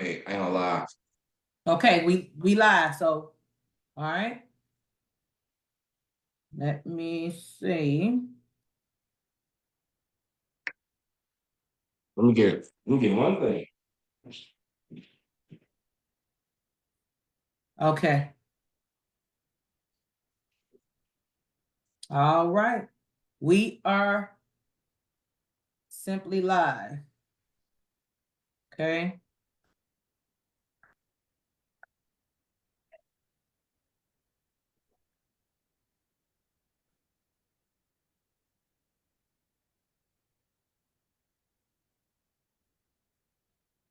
Hey, I ain't gonna lie. Okay, we live. So, all right. Let me see. Let me get one thing. Okay. All right. We are simply live. Okay.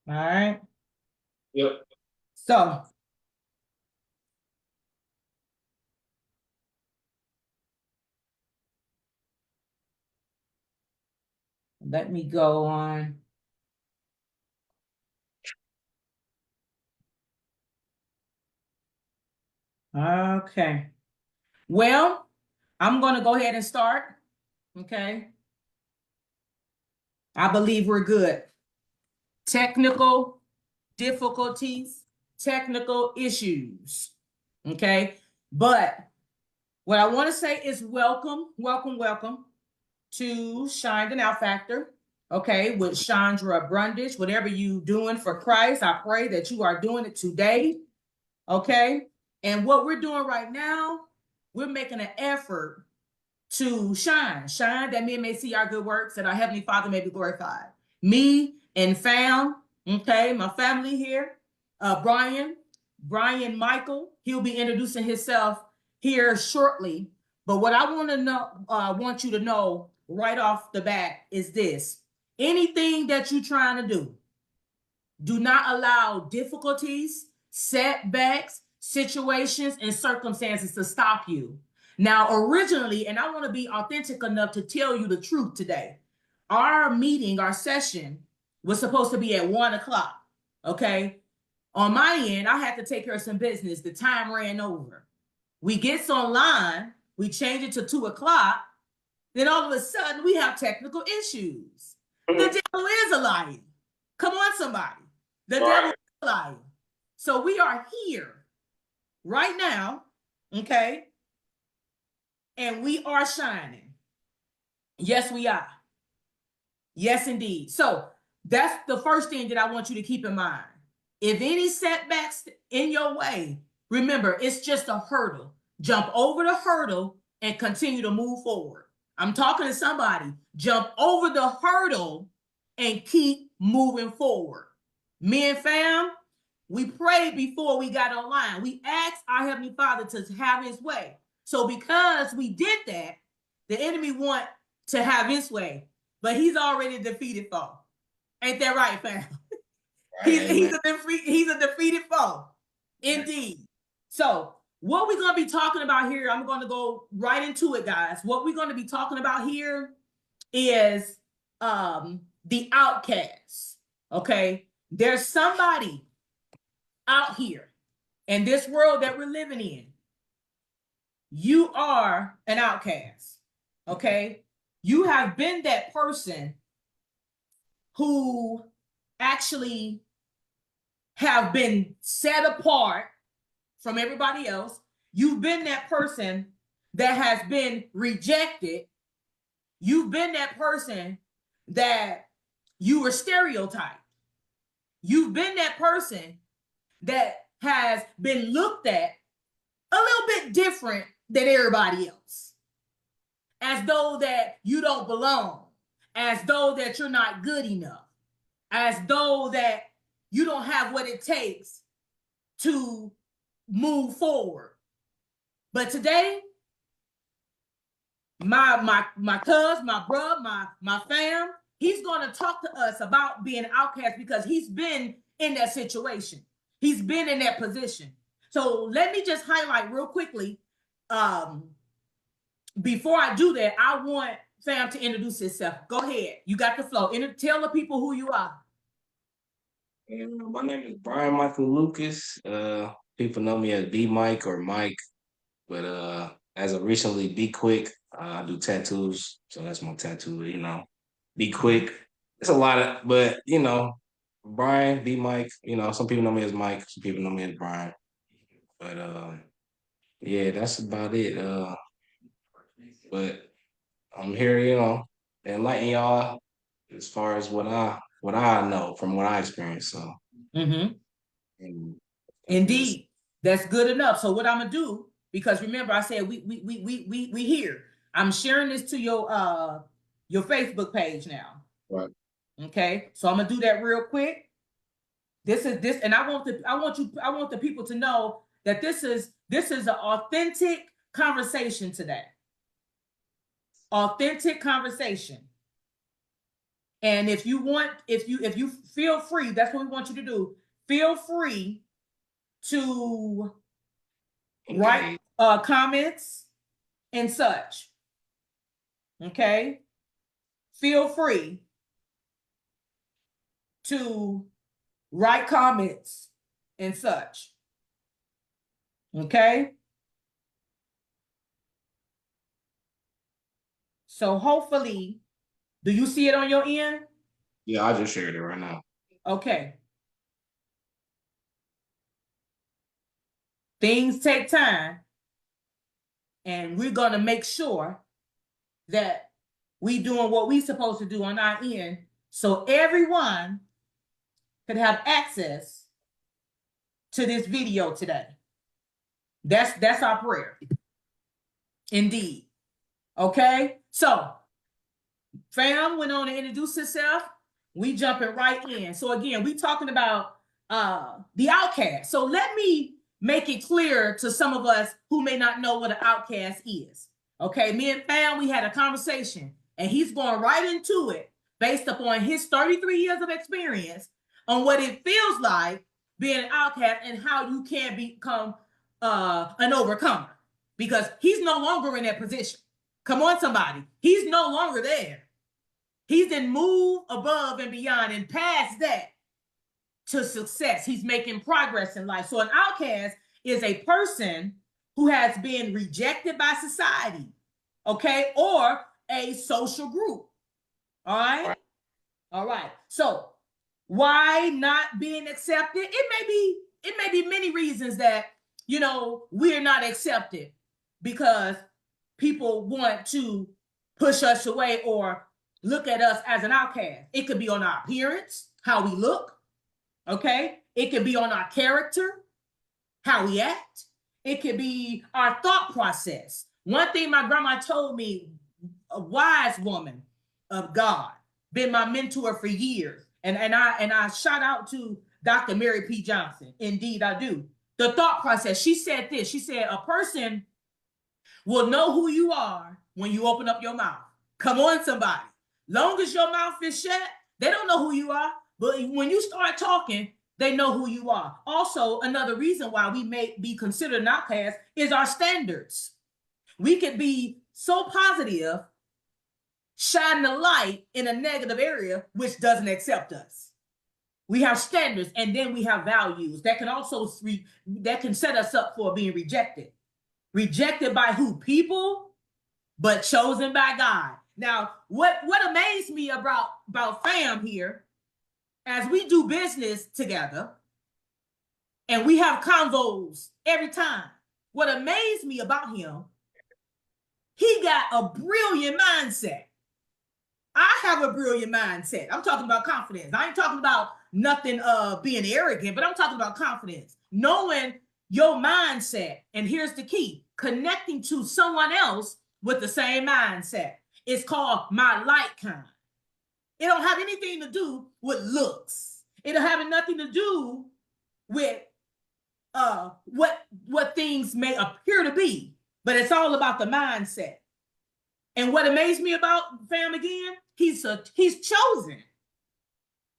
All right. Yep. So, let me go on. Okay. Well, I'm going to go ahead and start. Okay. I believe we're good. Technical difficulties, technical issues. Okay. But what I want to say is welcome to Shine the Now Factor. Okay, with Chandra Brundage, whatever you doing for Christ, I pray that you are doing it today. Okay, and what we're doing right now, we're making an effort to shine that men may see our good works, that our Heavenly Father may be glorified. Me and fam, okay, my family here, Brian Michael, he'll be introducing himself here shortly. But what I want you to know right off the bat is this: anything that you're trying to do not allow difficulties, setbacks, situations, and circumstances to stop you. Now, originally, and I want to be authentic enough to tell you the truth today, our meeting, our session was supposed to be at 1 o'clock. Okay. On my end, I had to take care of some business. The time ran over. We get online, we change it to 2 o'clock. Then all of a sudden, we have technical issues. The devil is a liar. Come on, somebody. The devil is a liar. So we are here right now, okay? And we are shining. Yes, we are. Yes, indeed. So that's the first thing that I want you to keep in mind. If any setbacks in your way, remember, it's just a hurdle. Jump over the hurdle and continue to move forward. I'm talking to somebody. Jump over the hurdle and keep moving forward. Me and fam, we prayed before we got online. We asked our Heavenly Father to have his way. So because we did that, the enemy want to have his way, but he's already defeated foe. Ain't that right, fam? He's a defeated foe. Indeed. So what we're going to be talking about here, I'm going to go right into it, guys. What we're going to be talking about here is the outcast. Okay. There's somebody out here in this world that we're living in. You are an outcast. Okay. You have been that person who actually have been set apart from everybody else. You've been that person that has been rejected. You've been that person that you were stereotyped. You've been that person that has been looked at a little bit different than everybody else, as though that you don't belong, as though that you're not good enough, as though that you don't have what it takes to move forward. But today, my cuz, my bruh, my fam, he's gonna talk to us about being an outcast because he's been in that situation. He's been in that position. So let me just highlight real quickly. Before I do that, I want fam to introduce himself. Go ahead. You got the flow. Tell the people who you are. My name is Brian Michael Lucas. People know me as B Mike or Mike, but as of recently, Be Quick. I do tattoos, so that's my tattoo. Be quick. It's a lot of, but Brian, B Mike. Some people know me as Mike, some people know me as Brian. But yeah, that's about it. But I'm here, to enlighten y'all as far as what I know from what I experienced. So Mm-hmm. and that's what it's Indeed, that's good enough. So what I'm gonna do, because remember I said we here. I'm sharing this to your Facebook page now. right. Okay, so I'm gonna do that real quick. This is this, and I want the people to know that this is an authentic conversation today. Authentic conversation. And if you feel free, that's what we want you to do. Feel free to write Engage. comments and such. Okay, feel free to write comments and such. Okay, so hopefully, do you see it on your end? Yeah, I just shared it right now. Okay, things take time, and we're gonna make sure that we doing what we supposed to do on our end, so everyone can have access to this video today. That's our prayer. Indeed. Okay. So fam went on to introduce himself. We jumping right in. So again, we talking about the Outcast. So let me make it clear to some of us who may not know what an Outcast is. Okay, me and fam, we had a conversation, and he's going right into it based upon his 33 years of experience on what it feels like being an outcast and how you can become an overcomer, because he's no longer in that position. Come on, somebody. He's no longer there. He's then moved above and beyond and past that to success. He's making progress in life. So an outcast is a person who has been rejected by society, okay, or a social group. All right. Right. All right. So why not being accepted? It may be many reasons that we're not accepted, because people want to push us away or look at us as an outcast. It could be on our appearance, how we look, okay? It could be on our character, how we act. It could be our thought process. One thing my grandma told me, a wise woman of God, been my mentor for years. And I shout out to Dr. Mary P. Johnson. Indeed, I do. The thought process. She said this. She said, a person will know who you are when you open up your mouth. Come on, somebody. Long as your mouth is shut, they don't know who you are. But when you start talking, they know who you are. Also, another reason why we may be considered an outcast is our standards. We could be so positive, shining a light in a negative area, which doesn't accept us. We have standards, and then we have values that can also that can set us up for being rejected. Rejected by who? People, but chosen by God. Now, what amazed me about fam here, as we do business together and we have convos every time, what amazed me about him, he got a brilliant mindset. I have a brilliant mindset. I'm talking about confidence. I ain't talking about nothing being arrogant, but I'm talking about confidence. Knowing your mindset, and here's the key, connecting to someone else with the same mindset. It's called my like kind. It don't have anything to do with looks. It don't have nothing to do with what things may appear to be, but it's all about the mindset. And what amazed me about fam again, he's chosen.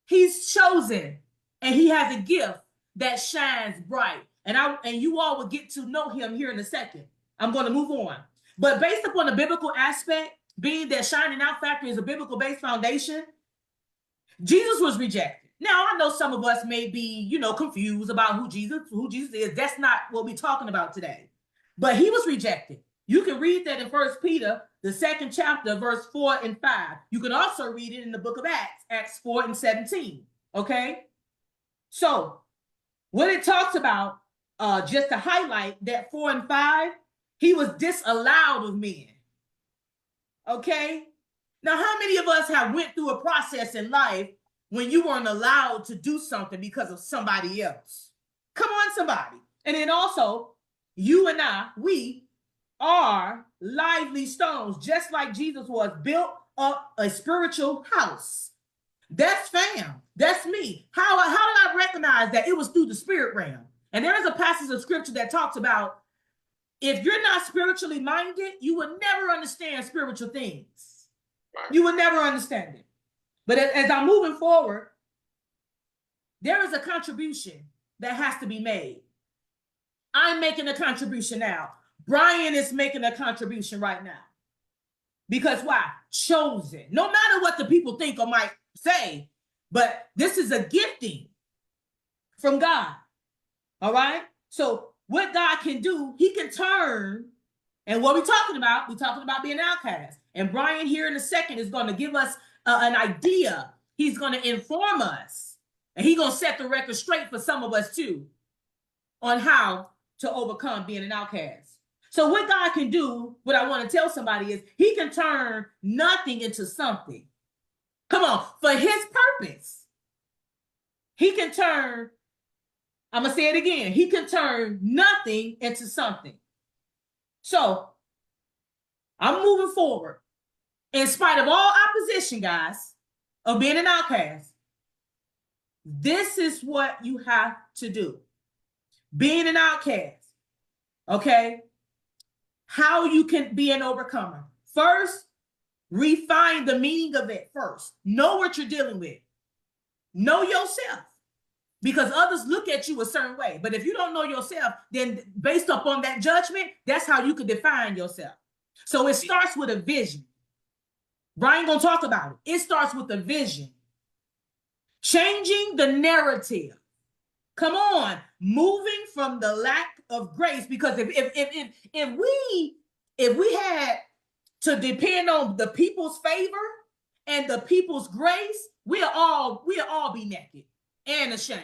He's chosen, and he has a gift that shines bright. And you all will get to know him here in a second. I'm going to move on. But based upon the biblical aspect, being that shining out factor is a biblical based foundation, Jesus was rejected. Now, I know some of us may be, confused about who Jesus is. That's not what we're talking about today. But he was rejected. You can read that in 1 Peter, the 2nd chapter, verse 4 and 5. You can also read it in the book of Acts, Acts 4 and 17. Okay? So what it talks about, just to highlight that 4 and 5, he was disallowed of men. Okay? Now, how many of us have went through a process in life when you weren't allowed to do something because of somebody else? Come on, somebody. And then also, you and I, we are lively stones, just like Jesus was, built up a spiritual house. That's fam. That's me. How did I recognize that? It was through the spirit realm. And there is a passage of scripture that talks about, if you're not spiritually minded, you will never understand spiritual things. You will never understand it. But as I'm moving forward, there is a contribution that has to be made. I'm making a contribution now. Brian is making a contribution right now. Because why? Chosen. No matter what the people think or might say, but this is a gifting from God. All right? So what God can do, he can turn, and what we're talking about being an outcast. And Brian here in a second is going to give us an idea. He's going to inform us, and he's going to set the record straight for some of us too on how to overcome being an outcast. So what God can do, what I want to tell somebody is, he can turn nothing into something. Come on, for his purpose. He can turn, I'm going to say it again, he can turn nothing into something. So I'm moving forward. In spite of all opposition, guys, of being an outcast, this is what you have to do. Being an outcast, okay? How you can be an overcomer. First, refine the meaning of it first. Know what you're dealing with. Know yourself. Because others look at you a certain way. But if you don't know yourself, then based upon that judgment, that's how you can define yourself. So it starts with a vision. Brian gonna talk about it. It starts with a vision. Changing the narrative. Come on, moving from the lack of grace. Because if we had to depend on the people's favor and the people's grace, we'll all be naked and ashamed.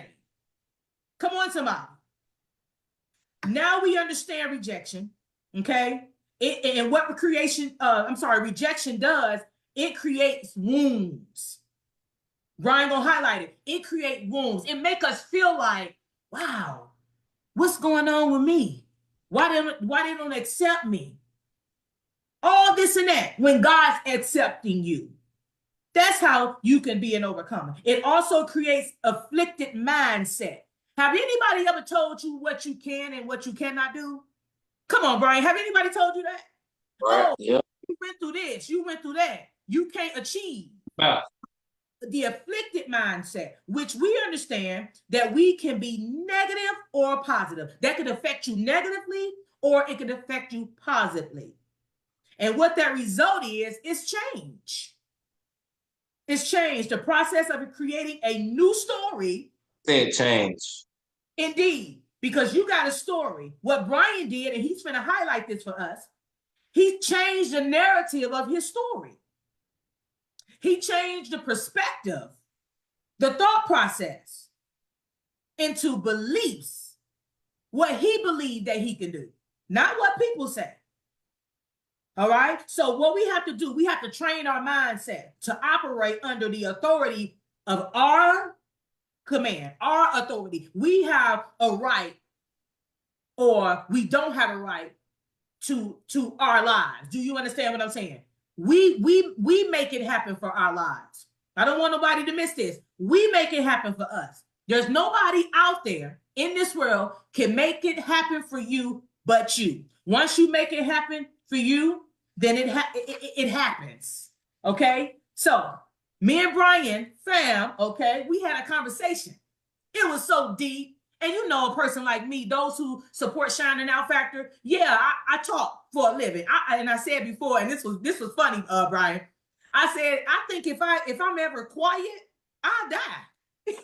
Come on, somebody. Now we understand rejection, okay? And what rejection does, it creates wounds. Brian gonna highlight it. It creates wounds. It make us feel like, wow, what's going on with me? Why they don't accept me? All this and that when God's accepting you. That's how you can be an overcomer. It also creates afflicted mindset. Have anybody ever told you what you can and what you cannot do? Come on, Brian. Have anybody told you that? Right. Oh, yep. You went through this. You went through that. You can't achieve. Wow. The afflicted mindset, which we understand that we can be negative or positive. That could affect you negatively or it could affect you positively. And what that result is change. It's change. The process of creating a new story. Said change. Indeed, because you got a story. What Brian did, and he's going to highlight this for us, he changed the narrative of his story. He changed the perspective, the thought process into beliefs, what he believed that he can do, not what people say. All right. So what we have to do, we have to train our mindset to operate under the authority of our command, our authority. We have a right, or we don't have a right to our lives. Do you understand what I'm saying? We make it happen for our lives. I don't want nobody to miss this. We make it happen for us. There's nobody out there in this world can make it happen for you but you. Once you make it happen for you, then it happens. Okay? So me and Brian, fam, okay, we had a conversation. It was so deep. And you know, a person like me, those who support Shining Out Factor, yeah, I talk for a living. And I said before, and this was funny, Brian. I said, I think if I'm ever quiet, I'll die. Because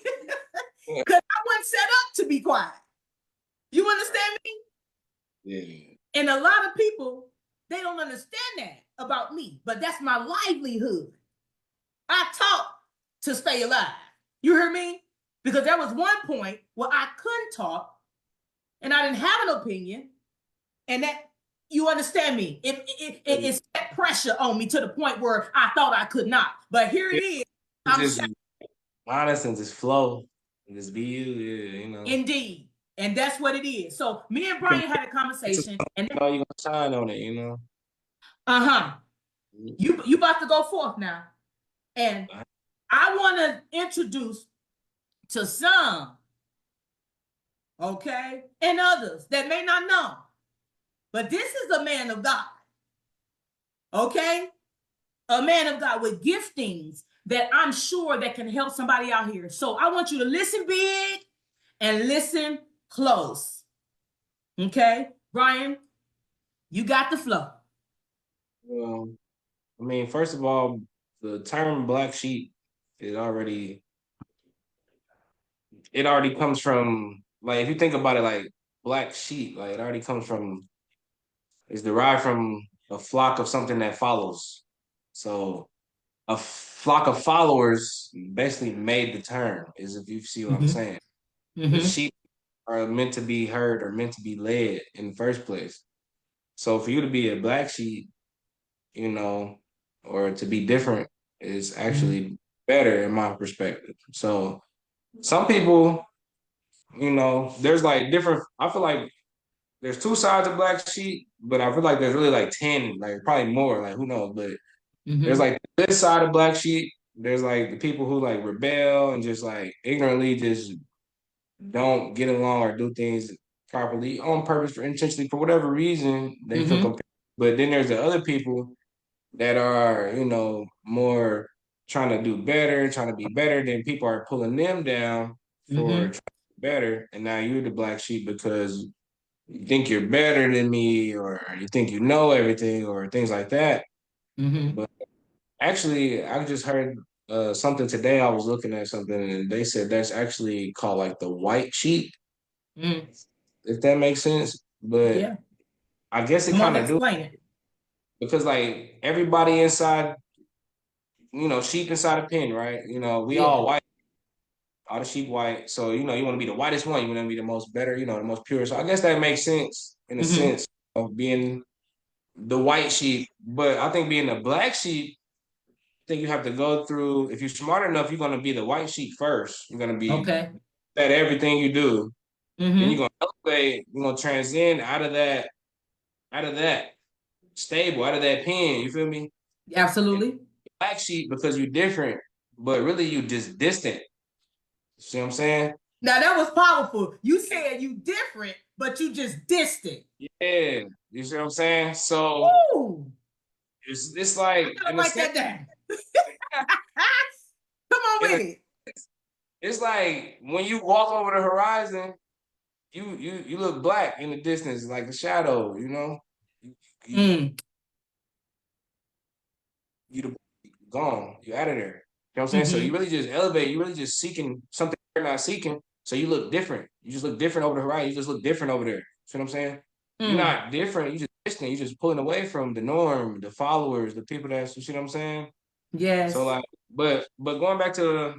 I wasn't set up to be quiet. You understand me? Yeah. And a lot of people, they don't understand that about me, but that's my livelihood. I talk to stay alive. You hear me? Because there was one point where I couldn't talk and I didn't have an opinion. And that, you understand me? It's that pressure on me to the point where I thought I could not. But here it is. It's I'm just honest and just flow and just be you. Yeah, indeed. And that's what it is. So me and Brian had a conversation, and you know, you're gonna shine on it, uh-huh. You about to go forth now. And I want to introduce to some, okay, and others that may not know. But this is a man of God. Okay? A man of God with giftings that I'm sure that can help somebody out here. So I want you to listen big and listen close. Okay? Brian, you got the flow. Well, I mean, first of all, the term black sheep is already it already comes from, like, if you think about it, like black sheep, like it already comes from, it's derived from a flock of something that follows. So a flock of followers basically made the term, is if you see what I'm Mm-hmm. saying. The Mm-hmm. sheep are meant to be heard or meant to be led in the first place. So for you to be a black sheep, or to be different is actually better in my perspective. So some people, there's like different, I feel like there's two sides of black sheep, but I feel like there's really like 10, like probably more, like who knows, but there's Mm-hmm. like the good side of black sheep. There's like the people who like rebel and just like ignorantly just don't get along or do things properly on purpose for intentionally for whatever reason they feel Mm-hmm. compelled. But then there's the other people that are, more trying to do better, trying to be better. Then people are pulling them down for Mm-hmm. trying to be better. And now you're the black sheep because you think you're better than me or you think you know everything or things like that. Mm-hmm. But actually, I just heard something today. I was looking at something and they said that's actually called like the white sheep, Mm-hmm. if that makes sense. But Yeah. I guess it Come on, kind of do explain it. because like everybody inside, sheep inside a pen, right? We Yeah. all white, all the sheep white. So, you want to be the whitest one, you want to be the most better, the most pure. So I guess that makes sense in a Mm-hmm. sense of being the white sheep. But I think being the black sheep, I think you have to go through, if you're smart enough, you're gonna be the white sheep first. You're gonna be Okay. at everything you do. Then you're Mm-hmm. gonna elevate, you're gonna transcend out of that stable, out of that pen, you feel me? And Absolutely. black sheep because you're different, but really you just distant. See what I'm saying? Now that was powerful. You said you different, but you just distant. Yeah, you see what I'm saying? So Woo! it's like I gotta in a write sense, that down. Come on in a, with it. it's like when you walk over the horizon, you look black in the distance, like a shadow. You Mm. you gone, you out of there. You know what I'm saying? So you Mm-hmm. really just elevate. You really just seeking something you're not seeking. So you look different. You just look different over the horizon. You just look different over there. See what I'm saying? You're Mm. not different. You just distant. You just pulling away from the norm, the followers, the people that you see what I'm saying. So Yes. like, but going back to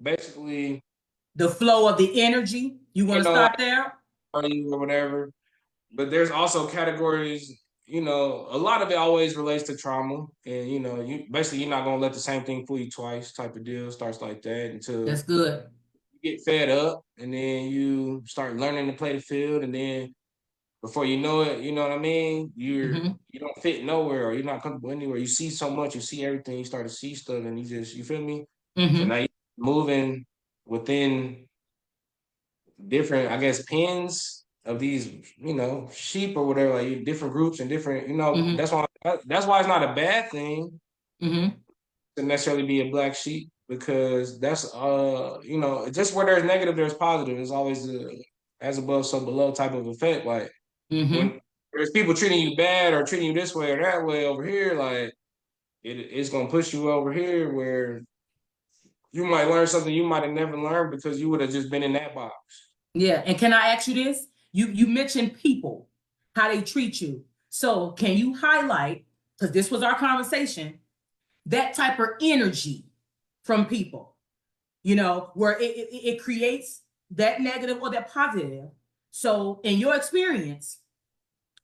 basically, The flow of the energy. You want to like start there? party or whatever. But there's also categories. A lot of it always relates to trauma, and you basically you're not gonna let the same thing fool you twice, type of deal. Starts like that That's until good. you get fed up, and then you start learning to play the field, and then before you know it, you know what I mean. Mm-hmm. You don't fit nowhere, or you're not comfortable anywhere. You see so much, you see everything, you start to see stuff, and you feel me. So Mm-hmm. now you're moving within different, I guess, pens of these, sheep or whatever, like different groups and different, Mm-hmm. that's why it's not a bad thing Mm-hmm. to necessarily be a black sheep because that's just where there's negative, there's positive. It's always a as above, so below type of effect. Like Mm-hmm. when there's people treating you bad or treating you this way or that way over here, like it's gonna push you over here where you might learn something you might have never learned because you would have just been in that box. Yeah. And can I ask you this? You mentioned people, how they treat you. So can you highlight, because this was our conversation, that type of energy from people? you know, where it creates that negative or that positive. So, in your experience,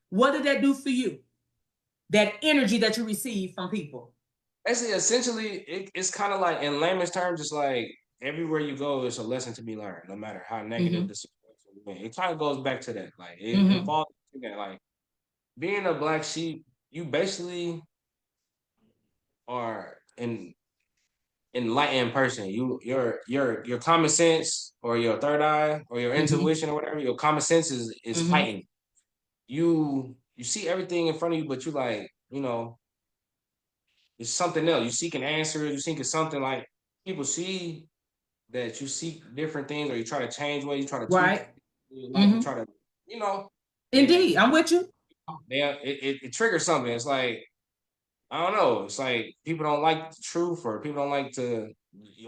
what did that do for you? That energy that you receive from people. Actually, essentially, it's kind of like in layman's terms, just like everywhere you go, it's a lesson to be learned, no matter how negative Mm-hmm. the situation is. It kind of goes back to that. Like it Mm-hmm. falls into that. Like being a black sheep, you basically are an enlightened person. Your common sense or your third eye or your Mm-hmm. intuition or whatever, your common sense is Mm-hmm. fighting. You see everything in front of you, but you like, it's something else. You seeking answers, you seeking something like people see that you seek different things or you try to change ways, you try to tweak Right. your life, you Mm-hmm. try to, you know, and Indeed, I'm with you. it triggers something. It's like, I don't know. It's like people don't like the truth or people don't like to,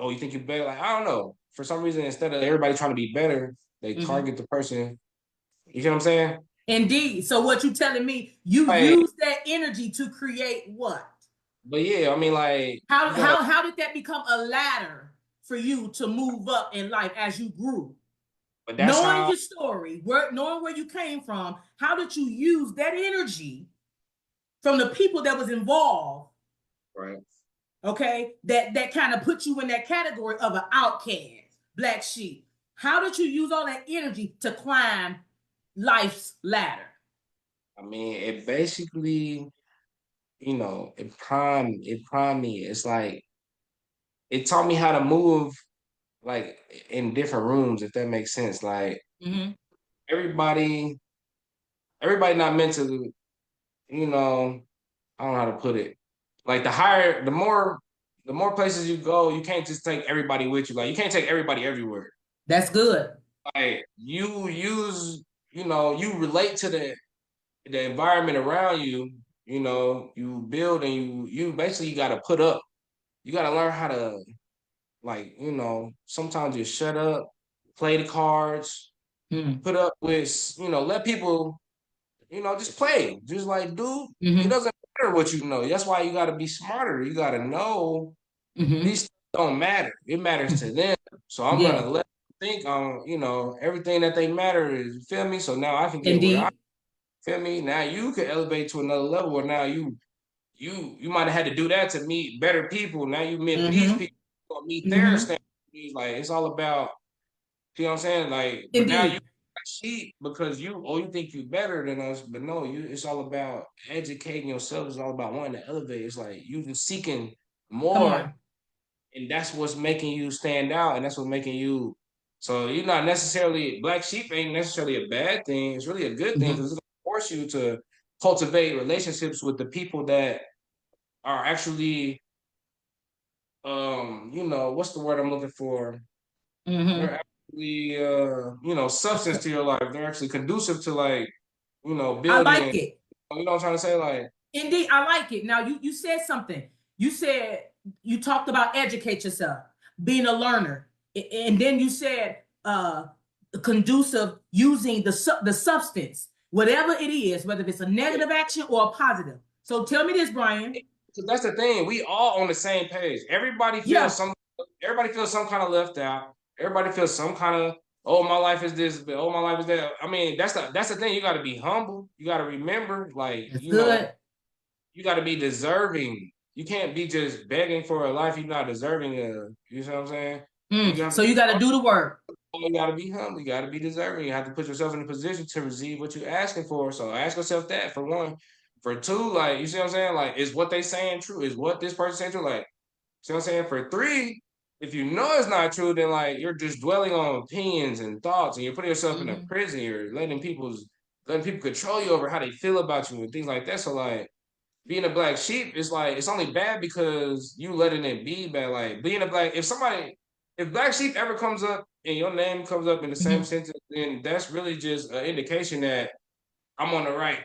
oh, you think you're better? Like, I don't know. For some reason, instead of everybody trying to be better, they Mm-hmm. target the person. You see what I'm saying? Indeed. So what you telling me? You Like, use that energy to create what? but yeah, I mean, like, How you gotta, how how did that become a ladder for you to move up in life as you grew? but that's Knowing how, your story, knowing where you came from, how did you use that energy from the people that was involved? right? Okay, that kind of put you in that category of an outcast, black sheep. How did you use all that energy to climb life's ladder? I mean, it basically, it primed me. It's like, it taught me how to move like in different rooms, if that makes sense. Like Mm-hmm. everybody, everybody not meant to, you know, I don't know how to put it. Like the more places you go, you can't just take everybody with you. Like you can't take everybody everywhere. That's good. Like you relate to the environment around you. You build and you basically you got to put up. You got to learn how to like sometimes just shut up, play the cards, Mm-hmm. put up with let people just play. Just like, dude, it Mm-hmm. doesn't matter what you know. That's why you got to be smarter. You got to know Mm-hmm. these things don't matter. It matters to them. So I'm gonna Yeah, let them think on everything that they matter is. You feel me? So now I can get where I indeed. feel me. Now you can elevate to another level. Where now you might have had to do that to meet better people. Now you met these Mm-hmm. people, gonna meet their Mm-hmm. standards. Like it's all about. You know what I'm saying? Like, but now you Indeed. cheat because you think you better than us, but no, it's all about educating yourself. It's all about wanting to elevate. It's like you just seeking Come more, on. and that's what's making you stand out, and that's what's making you. So you're not necessarily black sheep ain't necessarily a bad thing. It's really a good thing Mm-hmm. because it's gonna force you to cultivate relationships with the people that are actually what's the word I'm looking for? Mm-hmm. They're actually substance to your life. They're actually conducive to like I building like and it. you know what I'm trying to say. Like Indeed, I like it. Now you said something. You said you talked about educate yourself, being a learner, and then you said conducive using the substance, whatever it is, whether it's a yeah, negative action or a positive. So tell me this, Brian. because that's the thing. We all on the same page. Yeah. Everybody feels some kind of left out. Everybody feels some kind of oh my life is this, but oh my life is that. I mean that's the thing. You got to be humble. You got to remember like That's good. you got to be deserving. You can't be just begging for a life you're not deserving of. You know what I'm saying? You got So you got to do the work. you got to be humble. You got to be deserving. You have to put yourself in a position to receive what you're asking for. So ask yourself that for one. For two, like you see what I'm saying? Like, is what they saying true? Is what this person saying true? Like, see what I'm saying? For three, if you know it's not true, then like you're just dwelling on opinions and thoughts, and you're putting yourself in a Mm-hmm. prison. You're letting people control you over how they feel about you and things like that. So like being a black sheep is like it's only bad because you letting it be bad. Like being a black, if black sheep ever comes up and your name comes up in the same Mm-hmm. sentence, then that's really just an indication that I'm on the right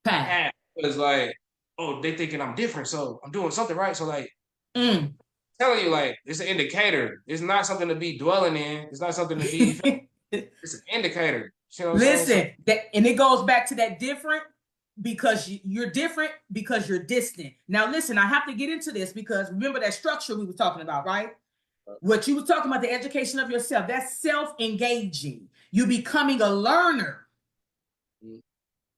Path. path. Because like, oh, they thinking I'm different, so I'm doing something right. So like, Mm. telling you like it's an indicator. It's not something to be dwelling in. It's not something to be. It's an indicator. You know what I'm saying? So Listen, and it goes back to that different because you're different because you're distant. Now, listen, I have to get into this because remember that structure we were talking about, right? What you were talking about, the education of yourself, that's self-engaging. You becoming a learner Mm.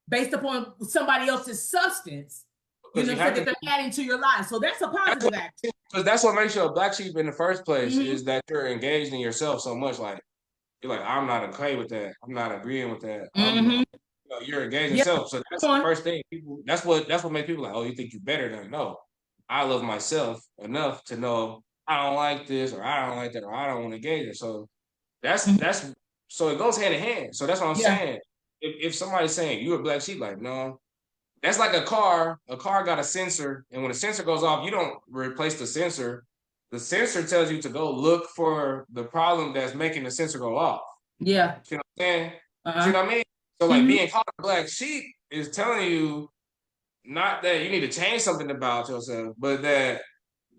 based upon somebody else's substance, you Because know you what I'm saying, have that to. they're adding to your life. So that's a positive action. Because that's what makes you a black sheep in the first place Mm-hmm. is that you're engaged in yourself so much. Like you're like, I'm not okay with that. I'm not agreeing with that. Mm-hmm. You're engaged in Yeah. yourself. So that's Come the on. first thing. People, that's what makes people like, oh, you think you better than no. I love myself enough to know I don't like this or I don't like that or I don't want to engage it. So Mm-hmm. that's so it goes hand in hand. So that's what I'm Yeah. saying. If somebody's saying you're a black sheep, like no, that's like a car. A car got a sensor, and when the sensor goes off, you don't replace the sensor. The sensor tells you to go look for the problem that's making the sensor go off. Yeah. You know what I'm saying? See Uh-huh. what I mean? So like Mm-hmm. being called a black sheep is telling you not that you need to change something about yourself, but that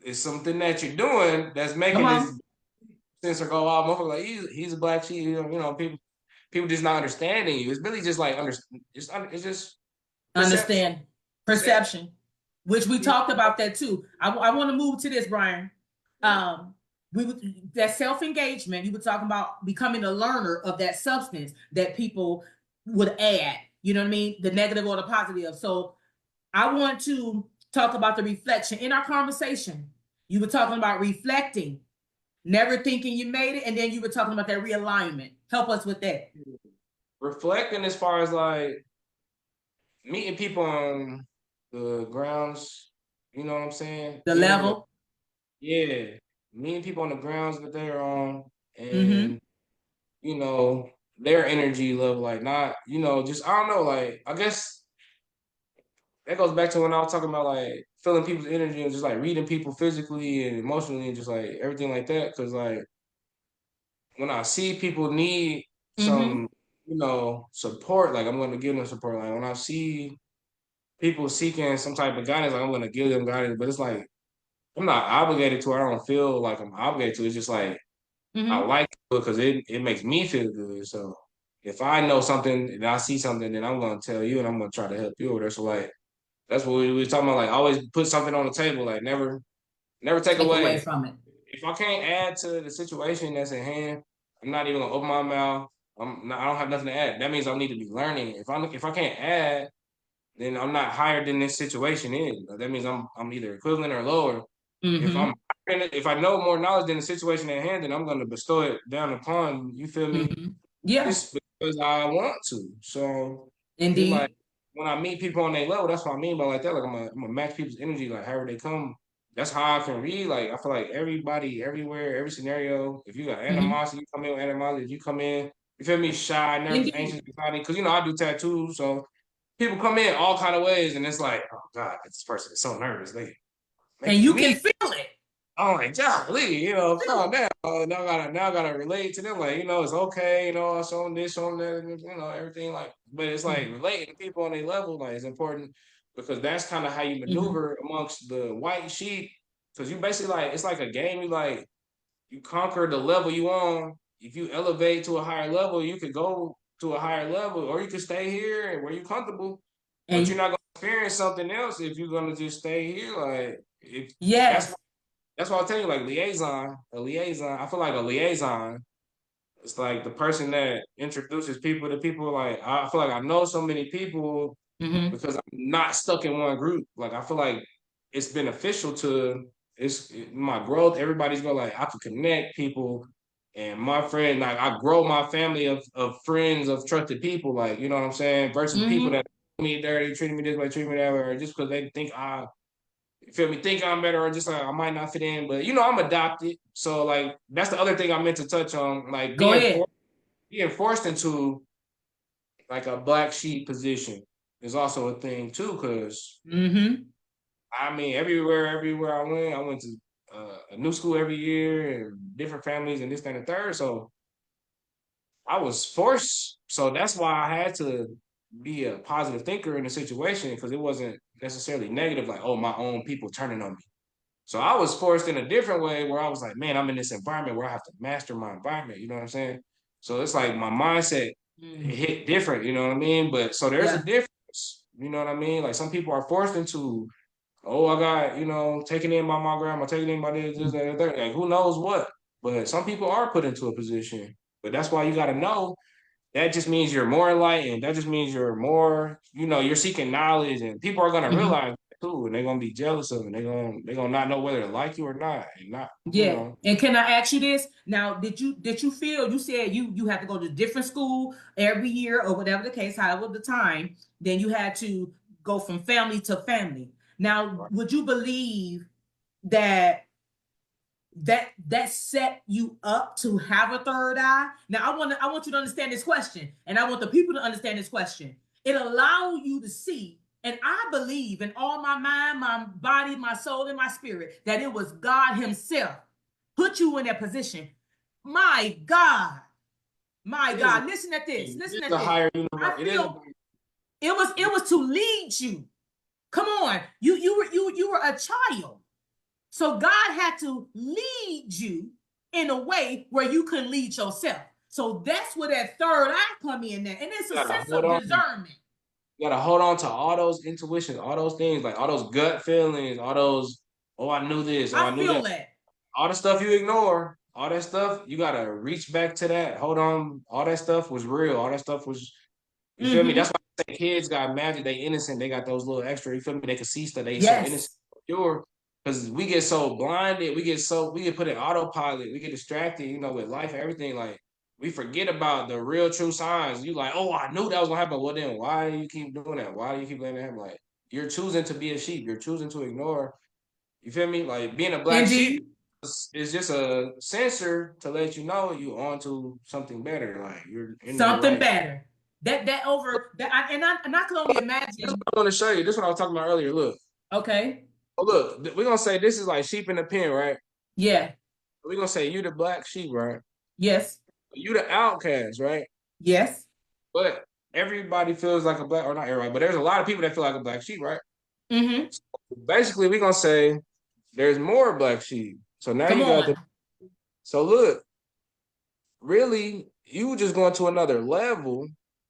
it's something that you're doing that's Come making this on. sensor go off. Motherfucker, like he's a black sheep. People just not understanding you. It's really just like it's just perception. Understand. Perception. Perception, which we Yeah. talked about that too. I want to move to this, Brian. Um, that self-engagement, you were talking about becoming a learner of that substance that people would add, you know what I mean? The negative or the positive. So I want to talk about the reflection in our conversation. You were talking about reflecting, never thinking you made it, and then you were talking about that realignment. Help us with that. Reflecting as far as like meeting people on the grounds, you know what I'm saying? The Being able to, level. yeah, meeting people on the grounds that they're on Mm-hmm. and, you know, their energy level, like not, just, I don't know, like, I guess that goes back to when I was talking about like feeling people's energy and just like reading people physically and emotionally and just like everything like that. Cause like when I see people need Mm-hmm. some, support, like I'm going to give them support. Like when I see people seeking some type of guidance, like I'm gonna give them guidance, but it's like I'm not obligated to. I don't feel like I'm obligated to. It's just like I Mm-hmm. like it because it makes me feel good. So if I know something and I see something, then I'm gonna tell you and I'm gonna try to help you over there. So like that's what we were talking about. Like always put something on the table. Like never take Take away. away from it. If I can't add to the situation that's at hand, I'm not even gonna open my mouth. I don't have nothing to add. That means I need to be learning. If I can't add, then I'm not higher than this situation is. That means I'm either equivalent or lower. If Mm-hmm. if I know more knowledge than the situation at hand, then I'm gonna bestow it down upon you. Feel me? Mm-hmm. Yeah, Just because I want to. So it's like indeed. when I meet people on their level, that's what I mean by like that. Like I'm gonna match people's energy, like however they come. That's how I can read. Like I feel like everybody, everywhere, every scenario. If you got Mm-hmm. animosity, you come in with animosity. If you come in, you feel me, shy, nervous, Indeed. anxious, excited. Because I do tattoos, so people come in all kind of ways, and it's like, oh God, this person is so nervous. They And making you me. can feel it. I'm like, golly, Feel calm it. down. Now I gotta relate to them. Like, it's okay. I show them this, show them that. Everything. Like, but it's like Mm-hmm. relating to people on their level. Like, it's important because that's kind of how you Mm-hmm. maneuver amongst the white sheep. Because you basically like it's like a game. You conquer the level you on. If you elevate to a higher level, you could go to a higher level, or you could stay here where you're comfortable. But you're And not gonna experience something else if you're gonna just stay here. Like, if yes. that's why I tell you, like a liaison. I feel like a liaison is like the person that introduces people to people. Like I feel like I know so many people Mm-hmm. because I'm not stuck in one group. Like I feel like it's beneficial to my growth. Everybody's going like I can connect people, and my friend like I grow my family of friends of trusted people. Like you know what I'm saying versus people Mm-hmm. that me dirty, treating me this way, treat me that way, or just because they think I you feel me? Think I'm better, or just like I might not fit in, but I'm adopted. So like that's the other thing I meant to touch on, like Go ahead. being forced into like a black sheep position is also a thing too. Cause Mm-hmm. I mean, everywhere I went to a new school every year and different families and this, that, and the third. So I was forced. So that's why I had to be a positive thinker in the situation because it wasn't necessarily negative, like, oh, my own people turning on me. So I was forced in a different way where I was like, man, I'm in this environment where I have to master my environment. You know what I'm saying? So it's like my mindset Mm. hit different. You know what I mean? But so there's a Yeah. difference. You know what I mean? Like some people are forced into, oh, I got taken in by my grandma, taken in by this, that, and that. Like who knows what? But some people are put into a position. But that's why you got to know that just means you're more enlightened. That just means you're more, you're seeking knowledge, and people are gonna Mhm. realize that too, and they're gonna be jealous of it. They're gonna not know whether to like you or not, and not, Yeah. And can I ask you this? Now, did you feel, you said you had to go to different school every year or whatever the case, however the time, then you had to go from family to family. Now, would you believe that that set you up to have a third eye? Now, I want you to understand this question, and I want the people to understand this question. It allows you to see, and I believe in all my mind, my body, my soul, and my spirit that it was God Himself put you in that position. My God, my it is. God, listen at this. It Listen is at a this. higher I universe. It is. feel it was to lead you. Come on, you were a child. So God had to lead you in a way where you can lead yourself. So that's where that third eye come in there. And it's a You gotta sense hold of on. discernment. You gotta hold on to all those intuitions, all those things, like all those gut feelings, all those. Oh, I knew this. Oh, I I knew feel that. that. All the stuff you ignore, all that stuff, you gotta reach back to that. Hold on. All that stuff was real. All that stuff was. You feel me? That's Mm-hmm. why I say kids got magic. They innocent. They got those little extra. You feel me? They can see stuff. They so innocent, Yes. pure. Because we get so blinded. We get put in autopilot. We get distracted. With life and everything. Like we forget about the real true signs. You like, oh, I knew that was gonna happen. Well, then why do you keep doing that? Why do you keep letting it happen? Like you're choosing to be a sheep. You're choosing to ignore. You feel me? Like being a black sheep Indeed. is just a sensor to let you know you on to something better. Like you're in the Something right. better. That over that and I can only That's imagine. what I want to show you. This is what I was talking about earlier. Look. Okay. Oh, look. We're gonna say this is like sheep in the pen, right? Yeah. We're gonna say you the black sheep, right? Yes. You the outcast, right? Yes. But everybody feels like a black, or not everybody, but there's a lot of people that feel like a black sheep, right? Mm-hmm. So basically, we're gonna say there's more black sheep. So now Come you got on. the. So look, really, you just going to another level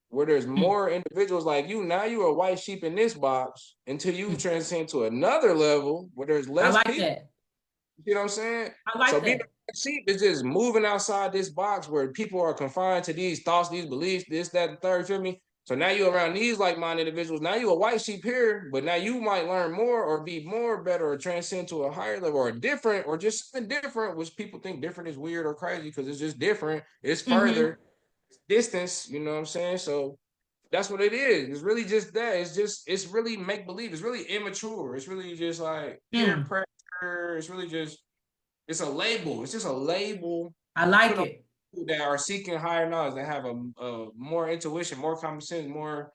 where there's Mm-hmm. more individuals like you. Now you're a white sheep in this box until you transcend to another level where there's I less like people. that. You know what I'm saying? I So like being that. a sheep is just moving outside this box where people are confined to these thoughts, these beliefs, this, that, and third. Feel me? So now you're around these like-minded individuals. Now you're a white sheep here, but now you might learn more or be more better or transcend to a higher level or different or just something different, which people think different is weird or crazy because it's just different. It's Mm-hmm. further distance. You know what I'm saying? So that's what it is. It's really just that. It's really make believe. It's really immature. It's really just like peer Mm. pressure. It's really just it's a label. It's just a label I put like on it. people that are seeking higher knowledge, that have a more intuition, more common sense, more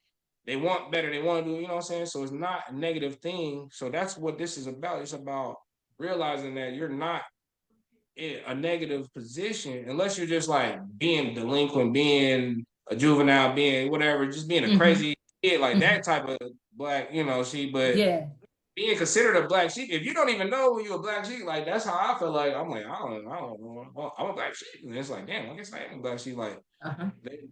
they want better, they want to do, you know what I'm saying? So it's not a negative thing. So that's what this is about. It's about realizing that you're not in a negative position unless you're just like being delinquent, being a juvenile, being whatever, just being a Mm-hmm. crazy kid, like Mm-hmm. that type of black, she, but Yeah. being considered a black sheep, if you don't even know you're a black sheep, like that's how I feel. Like I'm like I don't know, I'm a black sheep, and it's like damn, I guess I am a black sheep. Like Uh-huh.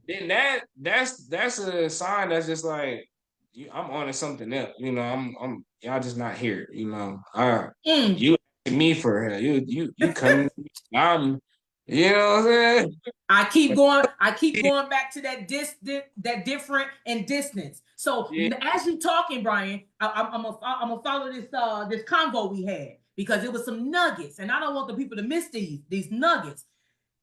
then that's a sign that's just like I'm on to something else. I'm y'all just not here. Mm. You asking me for help. You coming. I'm. You know what I'm saying? I keep going back to that different and distance. So Yeah. as you talking, Brian, I'm gonna follow this convo we had because it was some nuggets, and I don't want the people to miss these nuggets.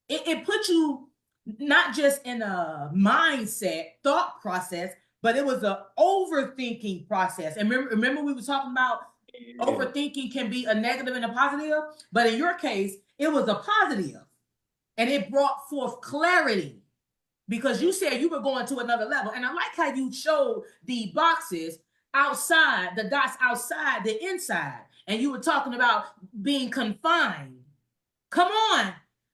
It put you not just in a mindset thought process, but it was a overthinking process. And remember we were talking about Yeah. overthinking can be a negative and a positive, but in your case, it was a positive, and it brought forth clarity because you said you were going to another level. And I like how you showed the boxes outside, the dots outside the inside, and you were talking about being confined. Come on.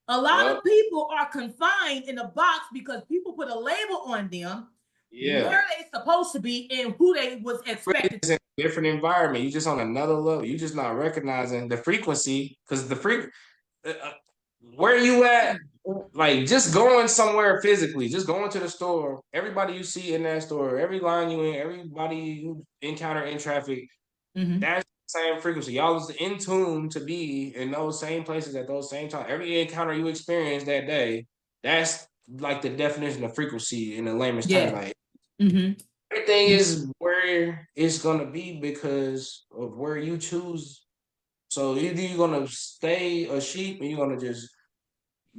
A lot Yep. of people are confined in a box because people put a label on them Yeah. where they supposed to be and who they was Really expected. is in a different environment. You just on another level. You just not recognizing the frequency because uh, uh, where you at? Like just going somewhere physically, just going to the store. Everybody you see in that store, every line you in, everybody you encounter in traffic, Mm-hmm. that's same frequency. Y'all was in tune to be in those same places at those same time. Every encounter you experience that day, that's like the definition of frequency in the layman's term. Yeah. Like Mm-hmm. everything is where it's gonna be because of where you choose. So either you're gonna stay a sheep and you're gonna just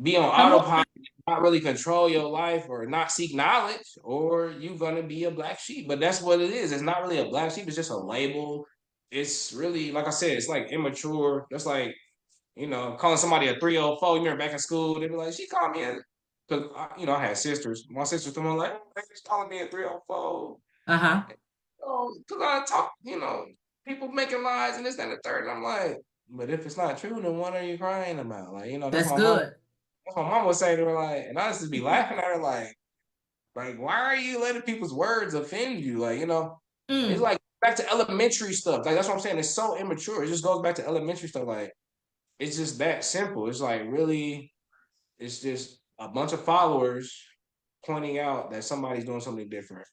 be on Come on. autopilot, not really control your life or not seek knowledge, or you're gonna be a black sheep. But that's what it is. It's not really a black sheep, it's just a label. It's really, like I said, it's like immature. That's like, calling somebody a 304. You remember back in school, they'd be like, she called me a, because I had sisters. My sisters told me like, she's calling me a 304. Uh-huh. Oh, because I talk, people making lies and this, and the third. And I'm like, but if it's not true, then what are you crying about? Like, that's That's my mom. good. That's what mom would say to her, like, and I used to be laughing at her, like, why are you letting people's words offend you? Like, it's Mm. like back to elementary stuff. Like, that's what I'm saying. It's so immature. It just goes back to elementary stuff. Like, it's just that simple. It's like really, it's just a bunch of followers pointing out that somebody's doing something different.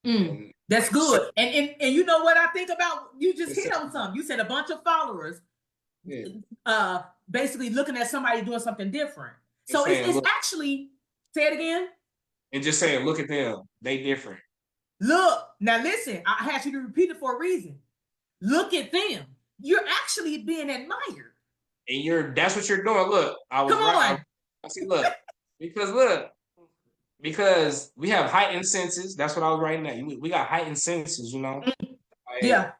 Mm. And That's like you said, good. And you know what I think about? You just hit on something. You said a bunch of followers, yeah, uh, basically looking at somebody doing something different. just So saying, it's look, actually, say it again. and just saying, look at them. They different. Look, now listen, I had you to repeat it for a reason. Look at them. You're actually being admired. And that's what you're doing. Look, I was Come right. on. I see, look, because we have heightened senses. That's what I was writing at. We got heightened senses, Like Yeah.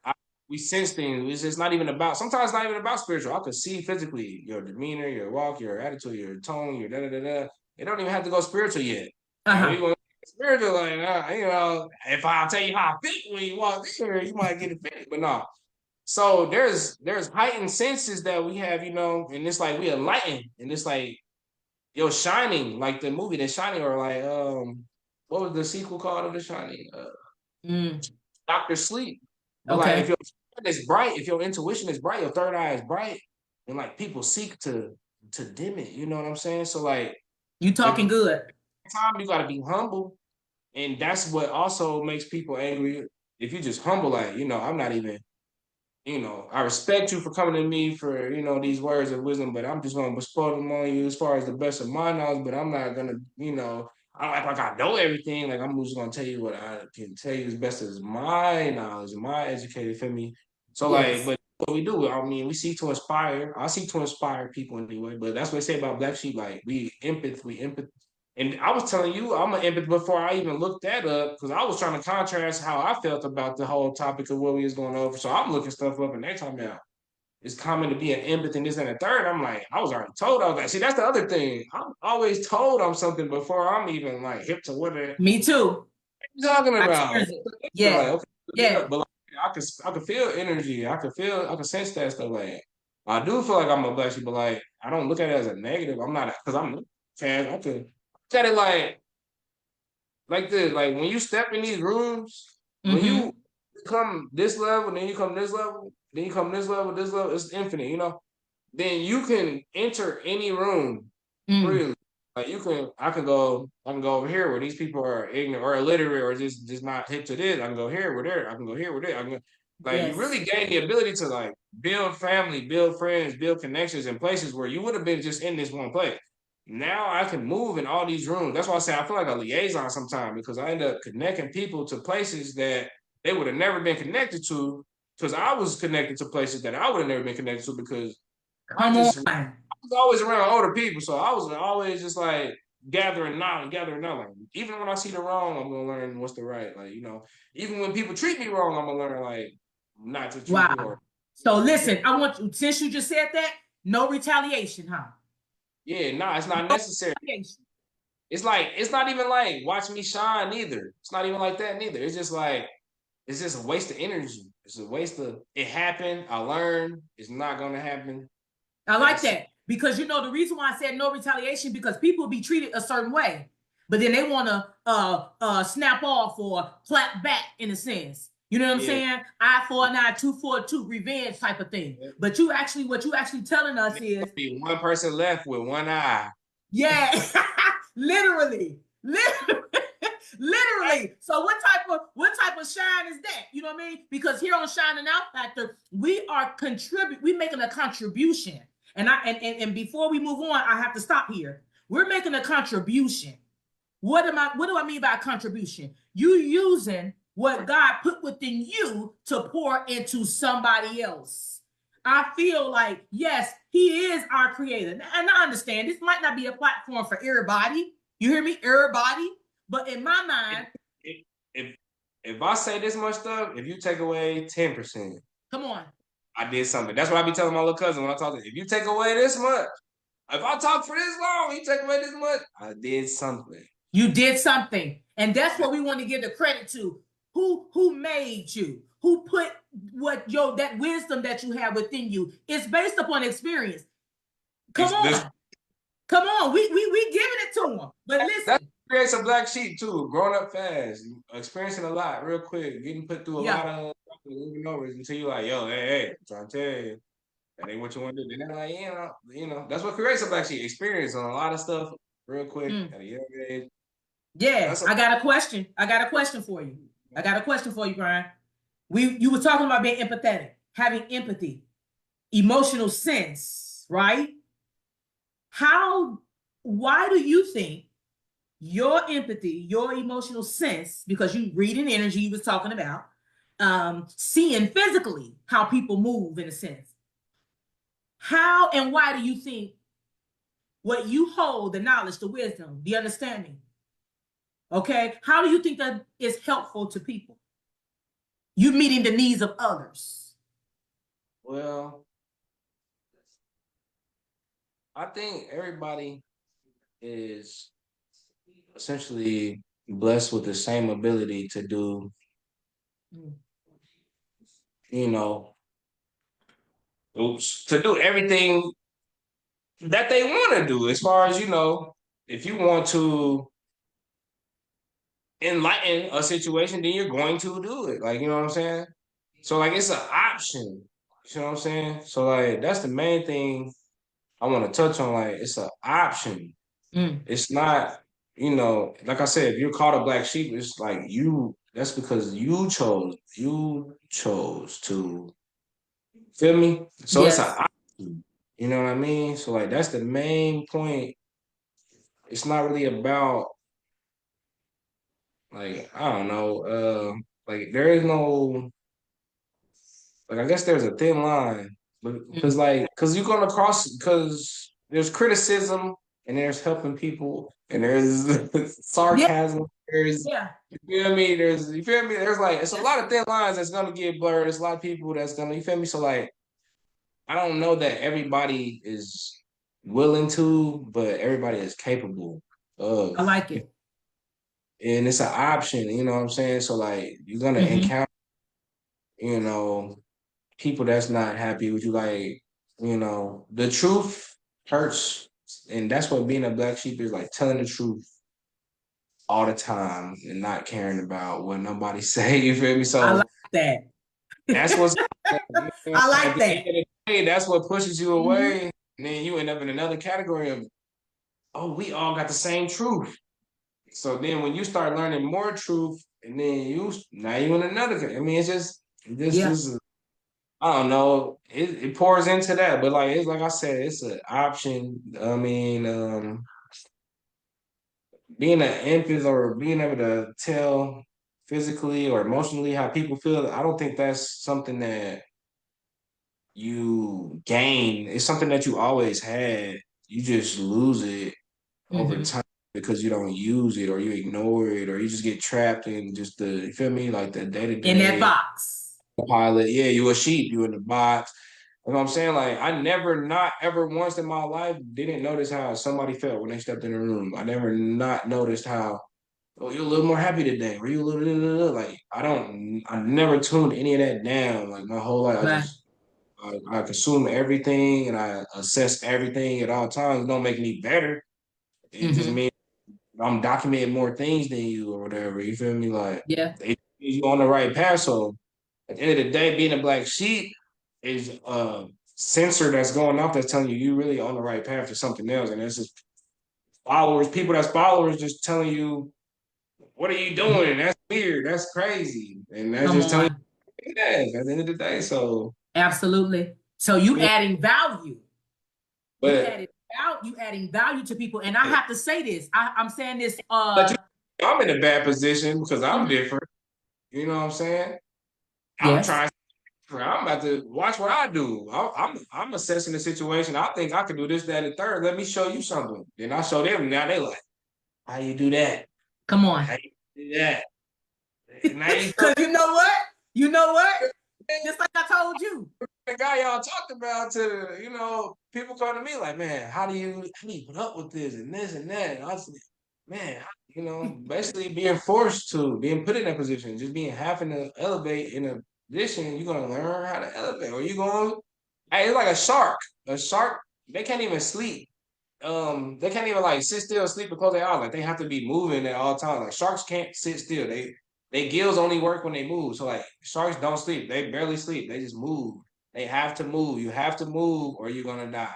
we sense things. It's just not even about. Sometimes it's not even about spiritual. I could see physically your demeanor, your walk, your attitude, your tone, your da da da da. It don't even have to go spiritual yet. Now we Uh-huh. going spiritual, like if I tell you how I feel when you walk here, you might get offended, but no. So there's heightened senses that we have, and it's like we enlighten, and it's like Shining, like the movie The Shining, or like what was the sequel called of The Shining? Mm. Doctor Sleep. But like if Okay. your is bright, if your intuition is bright, your third eye is bright, and like people seek to dim it. You know what I'm saying? So like You the talking good. time you gotta be humble, and that's what also makes people angry. If you just humble, like I'm not even I respect you for coming to me for, these words of wisdom, but I'm just going to bestow them on you as far as the best of my knowledge, but I'm not going to, I don't act like I know everything. Like, I'm just going to tell you what I can tell you as best as my knowledge, my educated, for me. So, like, Yes. but what we do, I mean, we seek to inspire. I seek to inspire people anyway, but that's what they say about Black Sheep. Like, we empath. And I was telling you, I'm an empath before I even looked that up because I was trying to contrast how I felt about the whole topic of what we was going over. So I'm looking stuff up and they're talking about it's common to be an empath and this and the third. I'm like, I was already told. I was like, see, that's the other thing. I'm always told I'm something before I'm even like hip to what are Me too. you talking I about. experience it. Like, Yeah. okay, Yeah. but like, I can feel energy. I can sense that stuff. Like, I do feel like I'm a Black sheep, but like, I don't look at it as a negative. I'm not because I'm fan. I could look at it like this, like when you step in these rooms, when Mm-hmm. you come this level, then you come this level, then you come this level, it's infinite. Then you can enter any room Mm. freely. Like I can go over here where these people are ignorant or illiterate or just not hip to this. I can go here, where there. I can go here, where there. Like you Yes. really gain the ability to like build family, build friends, build connections in places where you would have been just in this one place. Now I can move in all these rooms. That's why I say I feel like a liaison sometimes because I end up connecting people to places that they would have never been connected to because I was connected to places that I would have never been connected to because I Come just on. was always around older people. So I was always just like gathering knowledge, gathering knowledge. Even when I see the wrong, I'm gonna learn what's the right. Like, even when people treat me wrong, I'm gonna learn like not to treat me or Wow. So listen, I want you, since you just said that, no retaliation, huh? yeah, nah, it's not necessary. Retaliation. It's like it's not even like watch me shine neither. It's not even like that neither. It's just like it's just a waste of energy. It's a waste of it happened. I learned it's not gonna happen. I like That's that because the reason why I said no retaliation because people be treated a certain way, but then they want to snap off or clap back in a sense. You know what I'm yeah. saying? Eye for an eye, two for a two, revenge type of thing. But what you actually telling us is, Be one person left with one eye. yeah, literally, literally. Literally. So what type of shine is that? You know what I mean? Because here on Shining Out Factor, we are we making a contribution. And before we move on, I have to stop here. We're making a contribution. What do I mean by contribution? You using what God put within you to pour into somebody else. I feel like, yes, he is our creator. And I understand this might not be a platform for everybody. You hear me? Everybody. But in my mind, if if I say this much stuff, if you take away 10%, come on. I did something. That's what I be telling my little cousin when I talk to him. If you take away this much, if I talk for this long, you take away this much, I did something. You did something. And that's what we want to give the credit to. Who made you? Who put that wisdom that you have within you? It's based upon experience. Come on. Come on. We giving it to them. But listen. That creates a black sheep too. Growing up fast, experiencing a lot real quick, getting put through a lot of moving overs until you're like, yo, hey, I'm trying to tell you. That ain't what you want to do. Then they're like, that's what creates a black sheep. Experience on a lot of stuff real quick at a young age. Yeah, I got a question. I got a question for you. Brian. You were talking about being empathetic, having empathy, emotional sense, right? Why do you think your empathy, your emotional sense, because you reading energy you was talking about, seeing physically how people move in a sense. How and why do you think what you hold, the knowledge, the wisdom, the understanding, okay, how do you think that is helpful to people? You meeting the needs of others. Well, I think everybody is essentially blessed with the same ability to do, to do everything that they want to do. As far as, if you want to enlighten a situation, then you're going to do it. Like, you know what I'm saying? So, like, it's an option. You know what I'm saying? So, like, that's the main thing I want to touch on. Like, it's an option. It's not, like I said, if you're called a black sheep, it's like that's because you chose to, feel me? So yes. It's an option. You know what I mean? So, like, that's the main point. It's not really about, like, I don't know, like, there is no, like, I guess there's a thin line, because you're going to cross, because there's criticism and there's helping people and there's sarcasm. There's, you feel me? There's like, it's a lot of thin lines that's going to get blurred. There's a lot of people that's going to, you feel me? So, like, I don't know that everybody is willing to, but everybody is capable of. I like it. And it's an option, you know what I'm saying? So, like, you're going to encounter, people that's not happy with you. Like, the truth hurts. And that's what being a black sheep is, like, telling the truth all the time and not caring about what nobody say. You feel me? So I like that. That's what's I like that. End of the day, that's what pushes you away. And then you end up in another category of, oh, we all got the same truth. So then when you start learning more truth, and then now you in another, I mean, it's just this I don't know. It pours into that, but like, it's like I said, it's an option. I mean, being an empath or being able to tell physically or emotionally how people feel, I don't think that's something that you gain. It's something that you always had. You just lose it over time because you don't use it, or you ignore it, or you just get trapped in just you feel me? Like the day-to-day. In that box. Pilot. Yeah, you a sheep, you in the box. You know what I'm saying? Like, I never, not ever once in my life, didn't notice how somebody felt when they stepped in the room. I never not noticed how, oh, you're a little more happy today. Were you a little, like, I never tuned any of that down. Like, my whole life, I consume everything and I assess everything at all times. It don't make me better. It just means I'm documenting more things than you or whatever. You feel me? Like, you on the right path. So at the end of the day, being a black sheep is a sensor that's going off that's telling you really on the right path to something else. And it's just people that's followers just telling you what are you doing? That's weird. That's crazy. And that's Come just telling on. you that at the end of the day. So, Absolutely. So I you mean, adding value. You but added you adding value to people. And I have to say this. I'm saying this but you, I'm in a bad position because I'm mhm. different. You know what I'm saying? I'm Yes. trying. I'm about to watch what I do. I'm assessing the situation. I think I can do this, that, and third. Let me show you something. Then I show them. Now they like, how you do that? Come How on. you do that? Now you Because you know what? You know what? feel Just like I told you. the guy y'all talked about to people come to me like, man, how do you put up with this and that? And I was like, man, basically being put in that position, just being having to elevate in a position, you're gonna learn how to elevate, or you gonna hey, it's like a shark. A shark, they can't even sleep. They can't even like sit still, sleep, and close their eyes. Like they have to be moving at all times. Like sharks can't sit still. They gills only work when they move. So like sharks don't sleep. They barely sleep. They just move. They have to move. You have to move or you're gonna die.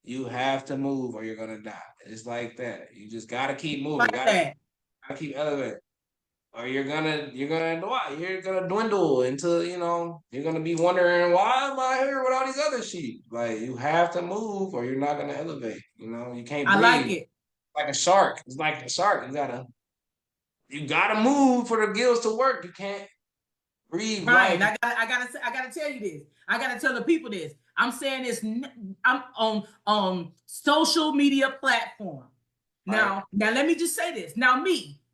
You have to move or you're gonna die. It's like that. You just gotta keep moving. Like that. Gotta keep elevating. Or you're gonna dwindle until you're gonna be wondering why am I here with all these other sheep? Like you have to move or you're not gonna elevate. You can't I like breathe it. like a shark. It's like a shark. You gotta move for the gills to work. You can't breathe Brian, life. I gotta tell you this. I gotta tell the people this. I'm saying this. I'm on social media platform. Right. Now let me just say this. Now,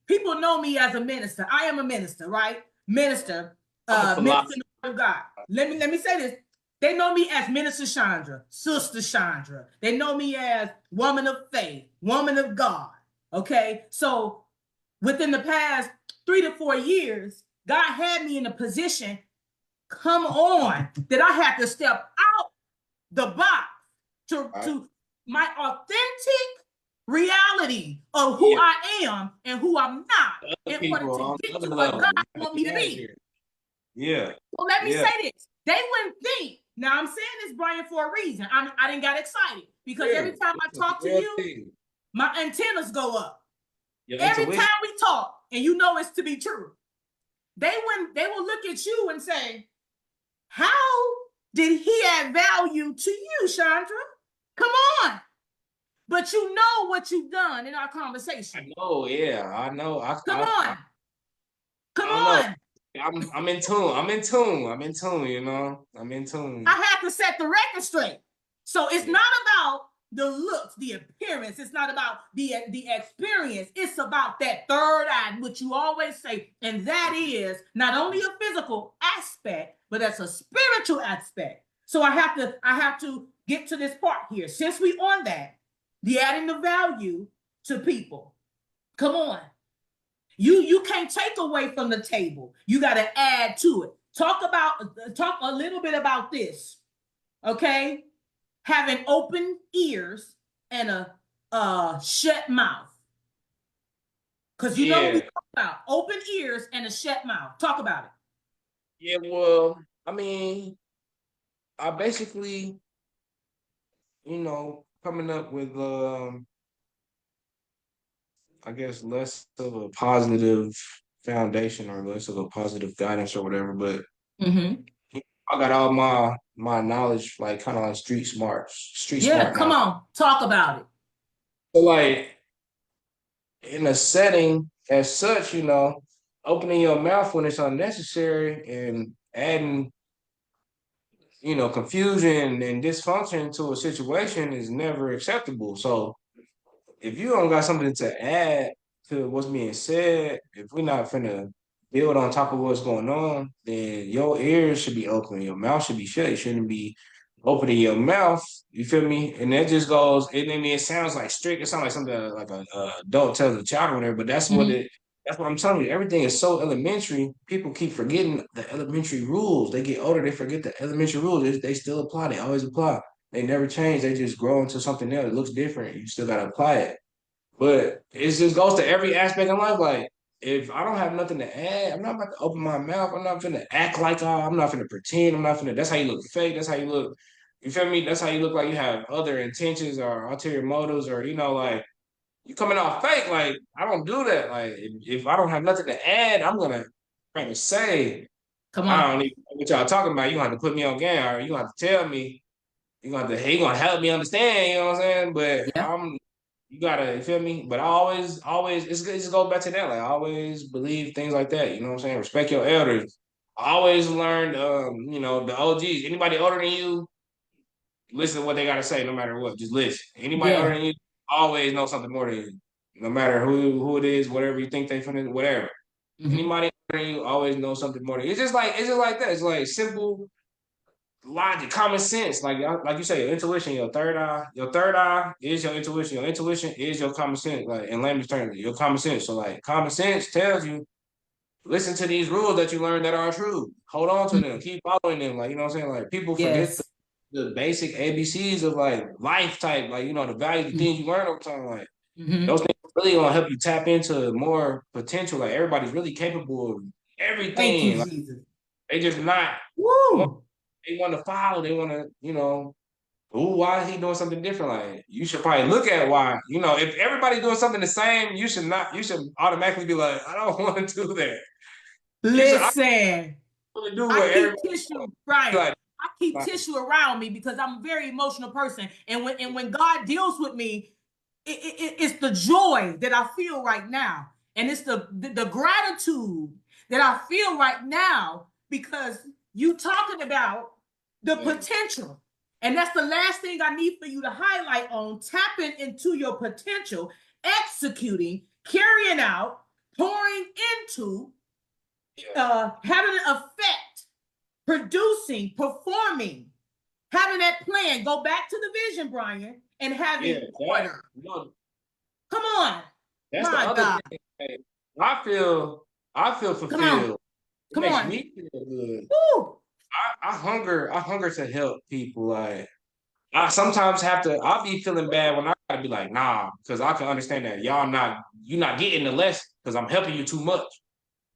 people know me as a minister. I am a minister, right? Minister, I'm a minister philosopher. in the word of God. Let me say this. They know me as Minister Chandra, Sister Chandra. They know me as woman of faith, woman of God. Okay, so within the past 3 to 4 years, God had me in a position, come on, that I had to step out the box Right. to my authentic reality of who Yeah. I am and who I'm not Other in order people to on get other to what level. God You gotta wants me to get out of be. here. Yeah. So let me Yeah. say this. They wouldn't think. Now I'm saying this, Brian, for a reason. I didn't get excited because Yeah. every time I It's a talk to real you, thing. my antennas go up. Your Every intuition. time we talk, and you know it's to be true. They will look at you and say, how did he add value to you, Chandra? Come on. But you know what you've done in our I conversation. know, yeah. I know. Come I on. Come don't know. on. I'm in tune. I'm in tune. I'm in tune. I'm in I tune. have to set the record straight. So it's Yeah. not about the looks, the appearance. It's not about the experience. It's about that third eye, which you always say, and that is not only a physical aspect, but that's a spiritual aspect. So I have to get to this part here. Since we on that, the adding the value to people. Come on. You can't take away from the table. You got to add to it. Talk a little bit about this. Okay? Having open ears and a shut mouth. Because you know what we Yeah. talk about. Open ears and a shut mouth. Talk about it. Yeah. Well, I mean, I basically, coming up with I guess less of a positive foundation or less of a positive guidance or whatever, but Mm-hmm. I got all my knowledge like kind of like street Yeah, smart come knowledge. on. Talk about it. So like in a setting as such, opening your mouth when it's unnecessary and adding, confusion and dysfunction to a situation is never acceptable. So if you don't got something to add to what's being said, if we're not finna build on top of what's going on, then your ears should be open, your mouth should be shut. You shouldn't be opening your mouth. You feel me? And that just goes. It sounds like strict. It sounds like something like a adult tells a child or whatever. But that's what Mm-hmm. it. That's what I'm telling you. Everything is so elementary. People keep forgetting the elementary rules. They get older, they forget the elementary rules. They still apply. They always apply. They never change. They just grow into something else. It looks different. You still gotta apply it. But it just goes to every aspect of life. Like, if I don't have nothing to add, I'm not about to open my mouth. I'm not gonna act like I'm not gonna pretend. I'm not gonna. That's how you look fake. That's how you look. You feel me? That's how you look like you have other intentions or ulterior motives, or like you coming off fake. Like, I don't do that. Like, if I don't have nothing to add, I'm gonna try to say, Come I on. don't even know what y'all talking about. You gonna have to put me on game, or you gonna have to tell me. You gonna help me understand. You know what I'm saying? But Yeah. you gotta, you feel me? But I always, it just goes back to that. Like, I always believe things like that. You know what I'm saying? Respect your elders. I always learned, you know, the OGs. Anybody older than you, listen to what they gotta say, no matter what. Just listen. Anybody older Yeah. than you, always know something more than you. No matter who it is, whatever you think they finna, whatever. Hmm. Anybody older than you always know something more than you. It's just like that. It's like simple logic, common sense. Like you say, your intuition, your third eye is your intuition. Your intuition is your common sense. Like in layman's terms, your common sense. So like common sense tells you, listen to these rules that you learned that are true. Hold on to them. Keep following them. Like, you know what I'm saying? Like people forget Yes. the basic ABCs of like life type, like, you know, the value, the things you learn over time. Like Mm-hmm. those things really gonna help you tap into more potential. Like everybody's really capable of Thank you, everything. Like Jesus. they just not Woo! they want to follow, they want to, you know, ooh, why is he doing something different? Like you should probably look at why. You know, if everybody's doing something the same, you should not. You should automatically be like, I don't want to do that. You should I Listen, want to do I what keep everybody tissue, Brian. like. I keep Like, tissue around me because I'm a very emotional person. And when God deals with me, it's the joy that I feel right now. And it's the gratitude that I feel right now because you talking about the yeah, potential. And that's the last thing I need for you to highlight on tapping into your potential, executing, carrying out, pouring into, yeah, having an effect, producing, performing, having that plan. Go back to the vision, Brian, and yeah. having That order. you know, Come on. that's the My other God. thing. Hey, I feel Come on. fulfilled. It Come makes on. me feel good. Woo. I hunger to help people. Like I sometimes have to. I'll be feeling bad when I gotta be like, nah, because I can understand that you're not getting the lesson because I'm helping you too much.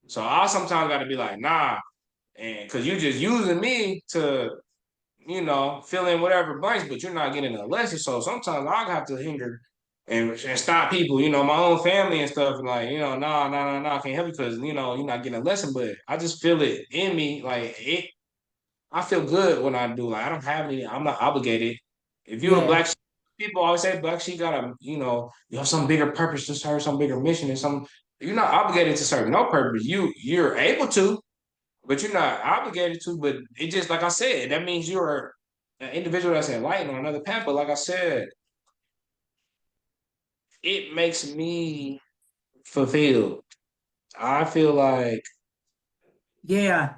So I sometimes got to be like, nah, and because you're just using me to, you know, fill in whatever blanks, but you're not getting a lesson. So sometimes I have to hinder and stop people, you know, my own family and stuff, and like, you know, nah, I can't help you because you know you're not getting a lesson. But I just feel it in me, like it. I feel good when I do. Like I don't have any. I'm not obligated. If you're a Yeah. black sheep, people always say black sheep got a, you have some bigger purpose to serve, some bigger mission, and some. You're not obligated to serve no purpose. You're able to, but you're not obligated to. But it just like I said, that means you're an individual that's enlightened on another path. But like I said, it makes me fulfilled. I feel like Yeah.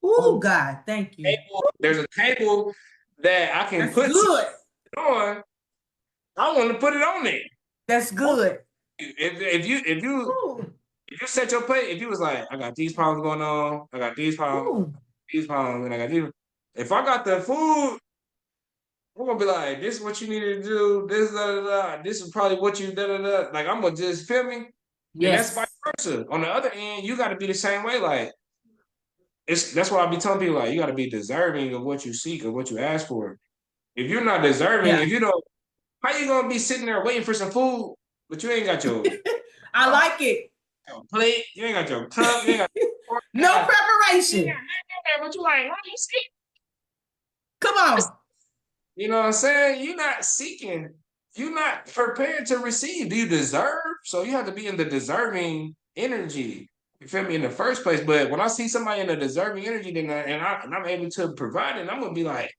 Oh, God. Thank you. there's a table that I can That's put good. on. I want to put it on there. That's good. If Ooh. you set your plate, if you was like, I got these problems going on, I got Ooh. these problems, and I got these. If I got the food, we're gonna be like, this is what you need to do. This da da da. This is probably what you da da da. Like I'm gonna just feel me, and that's vice Yes. versa. On the other end, you got to be the same way. Like that's why I be telling people like you got to be deserving of what you seek or what you ask for. If you're not deserving, Yeah. if you don't, how you gonna be sitting there waiting for some food, but you ain't got your I like it. plate, you ain't got your cup, you ain't got your fork, you ain't No got preparation. but you like, why you seek? Come on. You know what I'm saying? You're not seeking, you're not prepared to receive. Do you deserve? So you have to be in the deserving energy. You feel me in the first place? But when I see somebody in a deserving energy, then and I'm able to provide it, I'm gonna be like,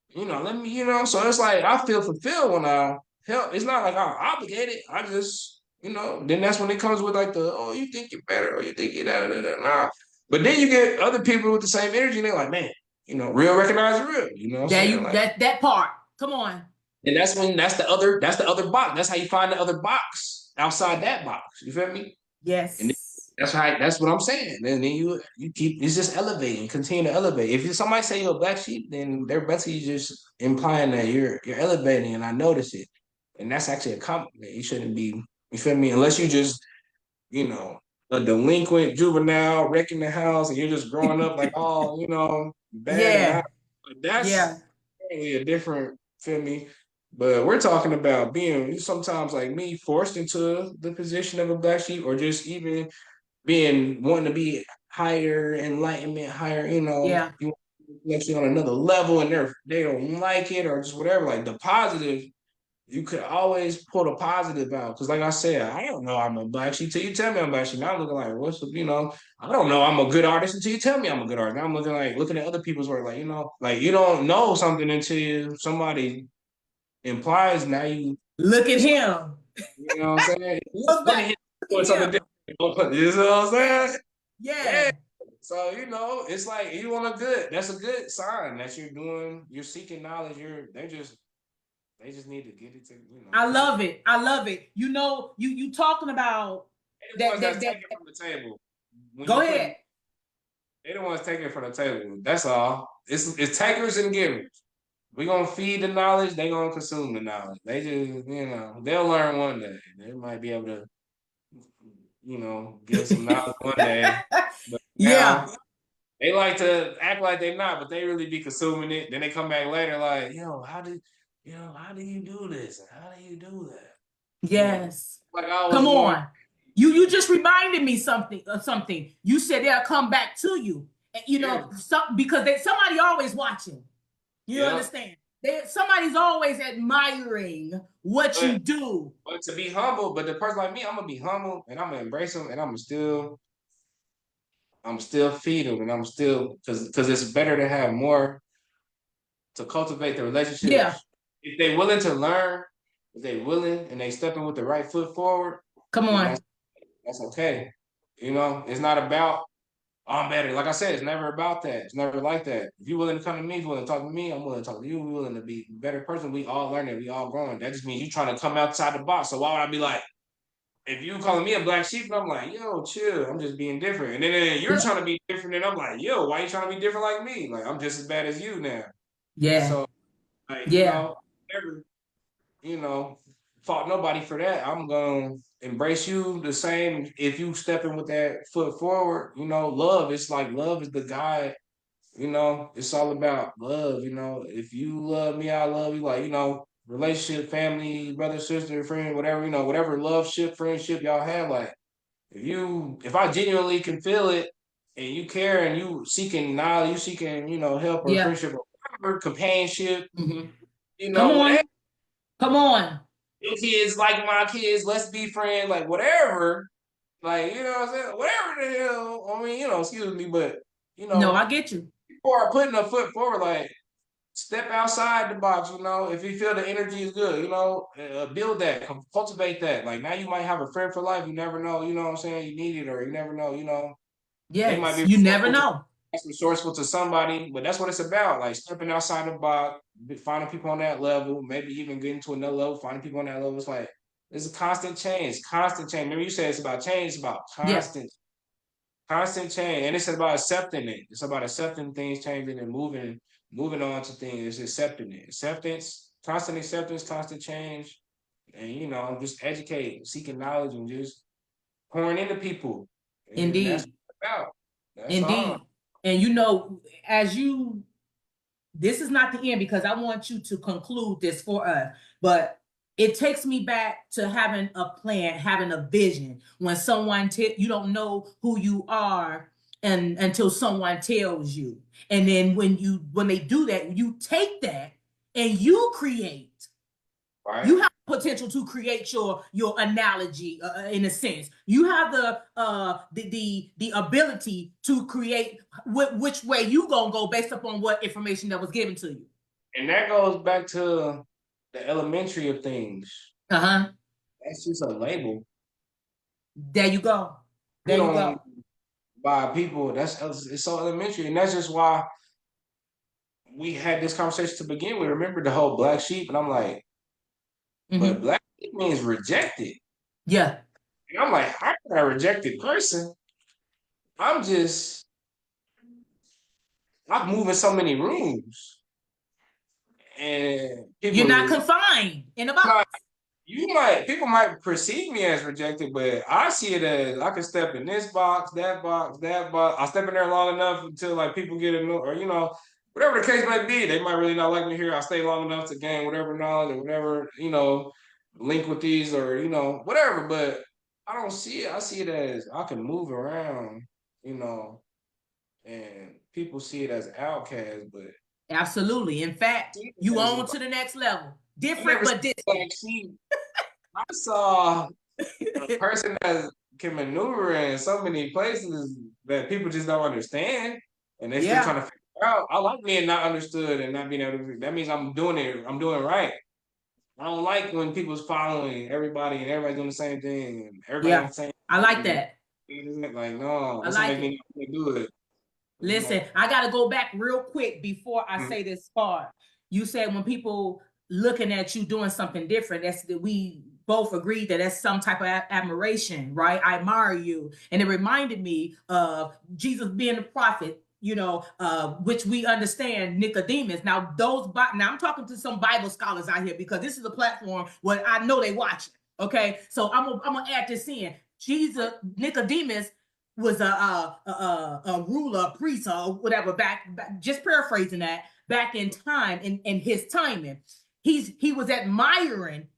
you know, let me, you know. So it's like I feel fulfilled when I help. It's not like I'm obligated. I just, you know. Then that's when it comes with like the, oh, you think you're better, or you think you're that. Nah. But then you get other people with the same energy, and they're like, man, you know, real recognize real. You know what I'm There saying? you Like, that part. Come on. and that's the other box. That's how you find the other box outside that box. You feel me? And Yes. that's what I'm saying. And then you keep it's just elevating, continue to elevate. If somebody say you're a black sheep, then they're basically just implying that you're elevating, and I notice it. And that's actually a compliment. You shouldn't be, you feel me? Unless you just, you know, a delinquent juvenile wrecking the house and you're just growing up like, oh, you know, bad and Yeah. out. But Yeah. that's really a different, feel me? But we're talking about being sometimes like me forced into the position of a black sheep, or just even being wanting to be higher enlightenment, higher, Yeah. you actually on another level, and they don't like it, or just whatever. Like the positive, you could always pull the positive out. Because like I said, I don't know I'm a black sheep till you tell me I'm black sheep. Now I'm looking like, what's the, I don't know I'm a good artist until you tell me I'm a good artist. Now I'm looking at other people's work, like, like you don't know something until somebody implies. Now Look at him. you know what I'm saying? Look Look at back. him Look doing at something him. different. You know what I'm saying? Yeah. Yeah. So, it's like you want a good, that's a good sign that you're seeking knowledge. They just need to get it to, I get it. love it. I love it. You talking about They're the ones that that's that that. taking from the table. When Go you put, ahead. they're the ones taking from the table. That's all. It's takers and givers. We gonna feed the knowledge. They gonna consume the knowledge. They just, they'll learn one day. They might be able to, give some knowledge one day. But Yeah. now they like to act like they're not, but they really be consuming it. Then they come back later like, how do you do this? How do you do that? Yes. Like I was Come born. on. You just reminded me something of something. You said they'll come back to you. Yeah, Because somebody always watching. You yeah. understand? Somebody's always admiring what But you do. but to be humble, but the person like me, I'm gonna be humble and I'm gonna embrace them, and I'm still feed them, and I'm still because it's better to have more to cultivate the Yeah. relationships. If they willing to learn, if they willing and they stepping with the right foot forward, Come then on. that's okay. It's not about I'm better. Like I said, it's never about that. It's never like that. If you're willing to come to me, if you're willing to talk to me, I'm willing to talk to you. We're willing to be a better person. We all learning, we all growing. That just means you trying to come outside the box. So why would I be like, if you calling me a black sheep, and I'm like, yo, chill, I'm just being different. And then you're Yeah. trying to be different, and I'm like, yo, why you trying to be different like me? Like I'm just as bad as you now. Yeah. So like, Yeah. never, you know, fault nobody for that. I'm gonna embrace you the same if you stepping with that foot forward. Love. It's like love is the guide. It's all about love. If you love me, I love you. Like, relationship, family, brother, sister, friend, whatever, whatever love ship, friendship y'all have. Like, if I genuinely can feel it and you care and you seeking knowledge, you seeking, help or Yeah. friendship or whatever, companionship, Mhm. Come whatever. on. Come on. Your kids like my kids, let's be friends, like whatever. Like, what I'm saying? Whatever the hell. I mean, excuse me, but No, I get you. people are putting a foot forward, like step outside the box, if you feel the energy is good, build that, cultivate that. Like now you might have a friend for life. You never know, what I'm saying? You need it, or you never know, they might Yes. be You never know. resourceful to somebody, but that's what it's about. Like stepping outside the box, finding people on that level, maybe even getting to another level, finding people on that level. It's like it's a constant change, constant change. Remember you said it's about change, it's about Yeah. constant change, and it's about accepting it. It's about accepting things changing and moving on to things. It's accepting it. Acceptance, constant change, and just educate, seeking knowledge, and just pouring into people. And that's Indeed. what it's about. That's all. Indeed. And as you this is not the end because I want you to conclude this for us. But it takes me back to having a plan, having a vision. When you don't know who you are, and until someone tells you, and then when they do that, you take that and you create. Right. You have potential to create your analogy in a sense. You have the ability to create which way you gonna go based upon what information that was given to you. And that goes back to the elementary of things. Uh-huh. That's just a label. There you go. Put There you on go. by people. It's so elementary, and that's just why we had this conversation to begin with. Remember the whole black sheep, and I'm like, but Mm-hmm. black sheep means rejected. Yeah. And I'm like, I'm not a rejected person. I'm just I'm moving so many rooms, and You're not people confined in a box. might people might perceive me as rejected, but I see it as I can step in this box, that box, that box. I step in there long enough until like people get annoyed, or whatever the case may be, they might really not like me here. I stay long enough to gain whatever knowledge or whatever, link with these or, whatever. But I don't see it. I see it as I can move around, you know, and people see it as outcast, but Absolutely. In fact, you on to the next level. I Different never seen but a black distant. sheep. I saw a person that can maneuver in so many places that people just don't understand, and they still Yeah. trying to figure out. I like being not understood and not being able to. That means I'm doing it. I'm doing it right. I don't like when people's following everybody and everybody doing the same thing and everybody on Yeah. the same I like page. that. Like, no, I that's what like make it. me not want to do it. Listen, I got to go back real quick before I Mhm. say this part. You said when people looking at you doing something different, that's that we both agreed that that's some type of admiration, right? I admire you. And it reminded me of Jesus being a prophet, which we understand Nicodemus. Now, now I'm talking to some Bible scholars out here because this is a platform where I know they watching. Okay, so I'm gonna add this in. Jesus, Nicodemus was a ruler, a priest, or whatever. Back, just paraphrasing that, back in time, in his timing, he was admiring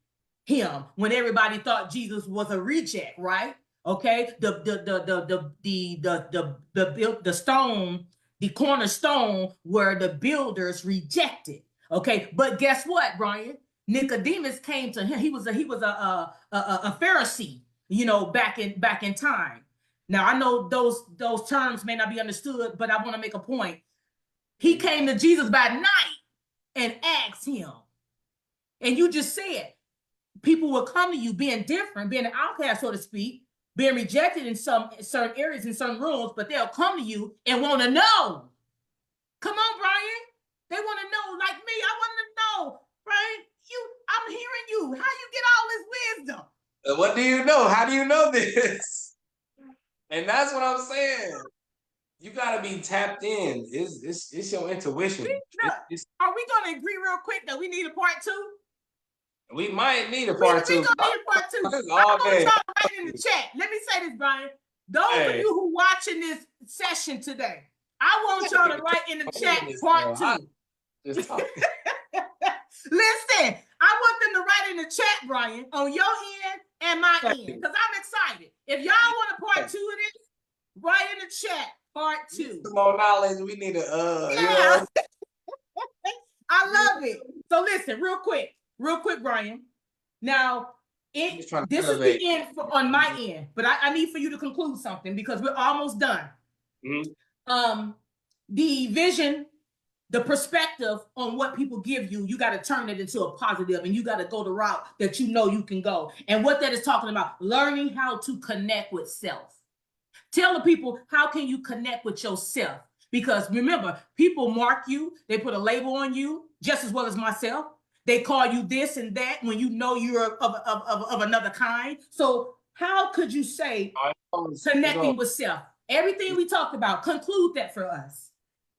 him when everybody thought Jesus was a reject, right? Okay, the stone, the cornerstone where the builders rejected. Okay, but guess what, Brian? Nicodemus came to him. He was a Pharisee, back in time. Now I know those terms may not be understood, but I want to make a point. He came to Jesus by night and asked him, and you just said people will come to you being different, being an outcast, so to speak, being rejected in some certain areas, in certain rooms, but they'll come to you and want to know. Come on, Brian. They want to know, like me. I want to know, Brian. I'm hearing you. How you get all this wisdom? What do you know? How do you know this? And that's what I'm saying. You gotta be tapped in. It's your intuition. Look, are we going to agree real quick that we need a part two? We might need a We part two. gonna need a part two. This I all want day. y'all to write in the chat. Let me say this, Brian. Those of Hey, you who watching this session today, I want y'all to write in the chat part I two. just talking. Listen, I want them to write in the chat, Brian, on your end and my end, because I'm excited. If y'all want a part two of this, write in the chat part two. Some more knowledge. We need to Yeah, I love it. So listen, real quick, Brian. Now, I'm just trying to this is the elevate. end on my end, but I need for you to conclude something because we're almost done. Mm-hmm. The vision, the perspective on what people give you, you got to turn it into a positive, and you got to go the route that you know you can go. And what that is talking about, learning how to connect with self. Tell the people, how can you connect with yourself? Because remember, people mark you, they put a label on you, just as well as myself. They call you this and that when you know you're of another kind. So, how could you say connecting with self? Everything we talked about, conclude that for us.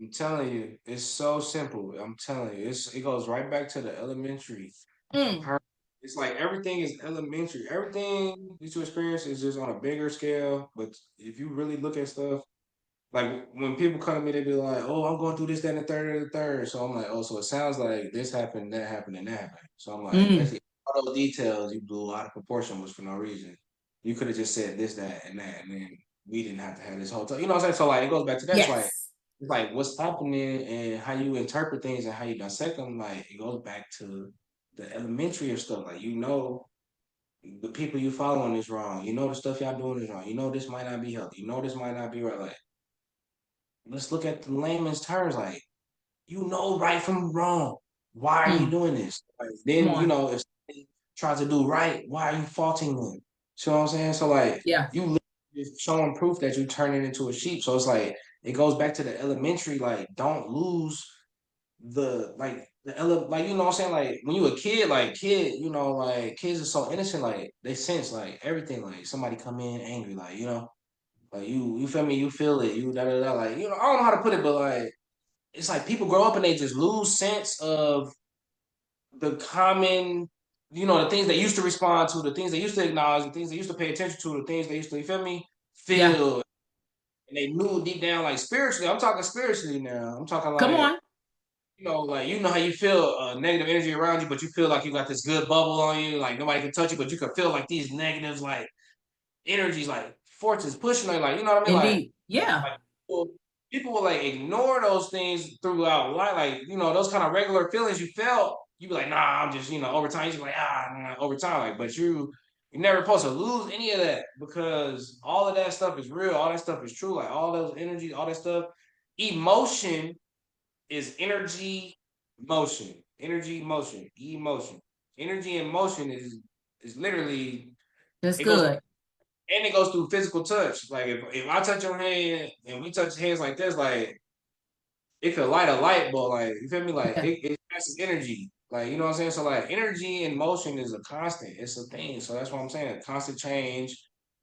I'm telling you, it's so simple. I'm telling you, it goes right back to the elementary. Mm. It's like everything is elementary. Everything that you experience is just on a bigger scale. But if you really look at stuff, like when people come to me, they be like, "Oh, I'm going through this, that, and the third, and the third." So I'm like, "Oh, so it sounds like this happened, that happened, and that happened." So I'm like, Mm. basically, all those details you blew out of proportion was for no reason. You could have just said this, that, and then we didn't have to have this whole time. You know what I'm saying? So like, it goes back to that. Yes. It's like what's happening and how you interpret things and how you dissect them. Like it goes back to the elementary of stuff. Like the people you following is wrong. You know the stuff y'all doing is wrong. You know this might not be healthy. You know this might not be right. Like let's look at the layman's terms. Like you know right from wrong. Why are you Mm. doing this? Like, Come then on. if somebody tries to do right, why are you faulting them? You know what I'm saying? So like Yeah. you just showing proof that you turn it into a sheep. So it's like it goes back to the elementary. Like don't lose like you know what I'm saying, like when you a kid, like kids are so innocent, like they sense like everything, like somebody come in angry, like like you feel me, you feel it, you da da da, like I don't know how to put it, but like it's like people grow up and they just lose sense of the common, the things they used to respond to, the things they used to acknowledge, the things they used to pay attention to, the things they used to, you feel me, Yeah. feel, and they knew deep down, like spiritually. I'm talking spiritually now. I'm talking Come like on. like how you feel negative energy around you, but you feel like you got this good bubble on you, like nobody can touch you, but you can feel like these negatives, like energies, like forces pushing, like you know what I mean, Indeed. Yeah. like people, people will like ignore those things throughout life, like those kind of regular feelings you felt. You be like, nah, I'm just over time. You just like nah, over time, like, but you never supposed to lose any of that because all of that stuff is real. All that stuff is true. Like all those energies, all that stuff. Emotion is energy, motion, energy, motion, emotion. Energy and motion is literally That's it goes good. and it goes through physical touch. Like if I touch your hand and we touch hands like this, like it could light a light bulb. Like you feel me? Like Yeah. it passes energy. Like you know what I'm saying? So like energy and motion is a constant. It's a thing. So that's what I'm saying. Constant change,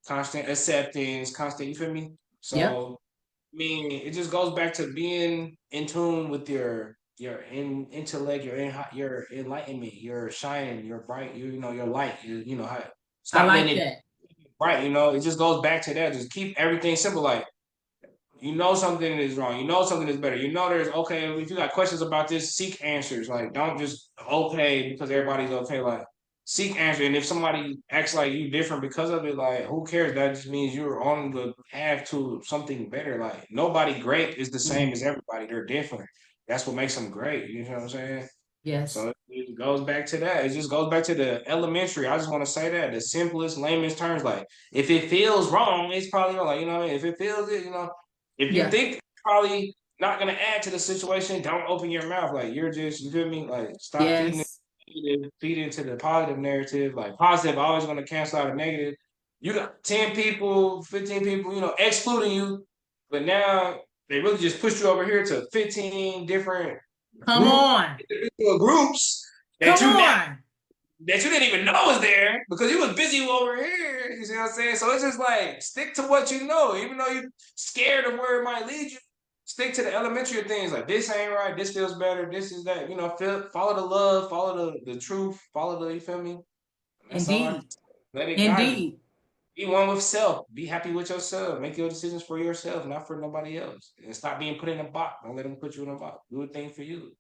constant acceptance, constant. You feel me? Yep. So I mean, it just goes back to being in tune with your intellect, your enlightenment, your shining, your bright, your light. How I stop letting like it that. bright. It just goes back to that. Just keep everything simple. Like something is wrong. Something is better. There's okay. If you got questions about this, seek answers. Like don't just okay because everybody's okay. Like seek answers. And if somebody acts like you different because of it, like who cares? That just means you're on the path to something better. Like nobody great is the same Mhm. as everybody. They're different. That's what makes them great. You know what I'm saying? Yes. So it goes back to that. It just goes back to the elementary. I just want to say that the simplest, lamest terms. Like if it feels wrong, it's probably wrong. Like what I mean. If it feels it, if you Yeah. think it's probably not gonna add to the situation, don't open your mouth. Like you're just, you feel me? Like stop feeding it, Yes. feed into the positive narrative. Like positive always gonna cancel out a negative. You got 10 people, 15 people, excluding you, but now they really just pushed you over here to 15 different Come group on. individual groups that Come you now on. that you didn't even know was there because you was busy over here. You see what I'm saying? So it's just like stick to what you know, even though you're scared of where it might lead you. Stick to the elementary things like this ain't right, this feels better, this is that. Follow the love, follow the truth, follow the you feel me. And that's all I can Indeed. say. Let it guide you. Indeed. Be one with self. Be happy with yourself. Make your decisions for yourself, not for nobody else. And stop being put in a box. Don't let them put you in a box. Do a thing for you.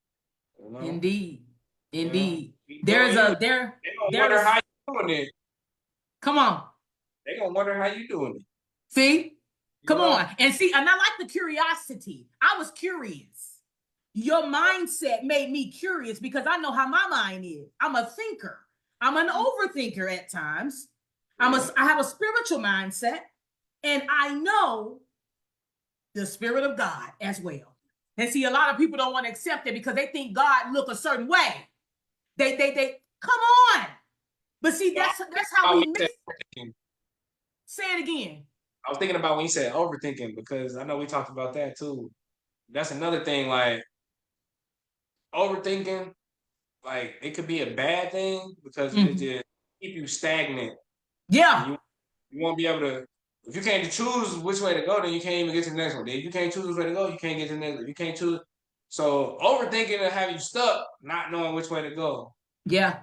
You know. Indeed. Indeed. Keep doing There's you. a there They gonna there wonder is how you doing it. come on. They gonna wonder how you doing it. See? You Come know? on. And see, and I like the curiosity. I was curious. Your mindset made me curious because I know how my mind is. I'm a thinker. I'm an overthinker at times. Yeah. I have a spiritual mindset, and I know the spirit of God as well. And see, a lot of people don't want to accept it because they think God look a certain way. They come on. But see, No, that's how when we you said miss. overthinking. Say it again. I was thinking about when you said overthinking because I know we talked about that too. That's another thing. Like overthinking, like it could be a bad thing because it Mhm. just keep you stagnant, and Yeah. you won't be able to. If you can't choose which way to go, then you can't even get to the next one. Then if you can't choose which way to go, you can't get to the next one. You can't choose. So overthinking will have you stuck, not knowing which way to go. Yeah.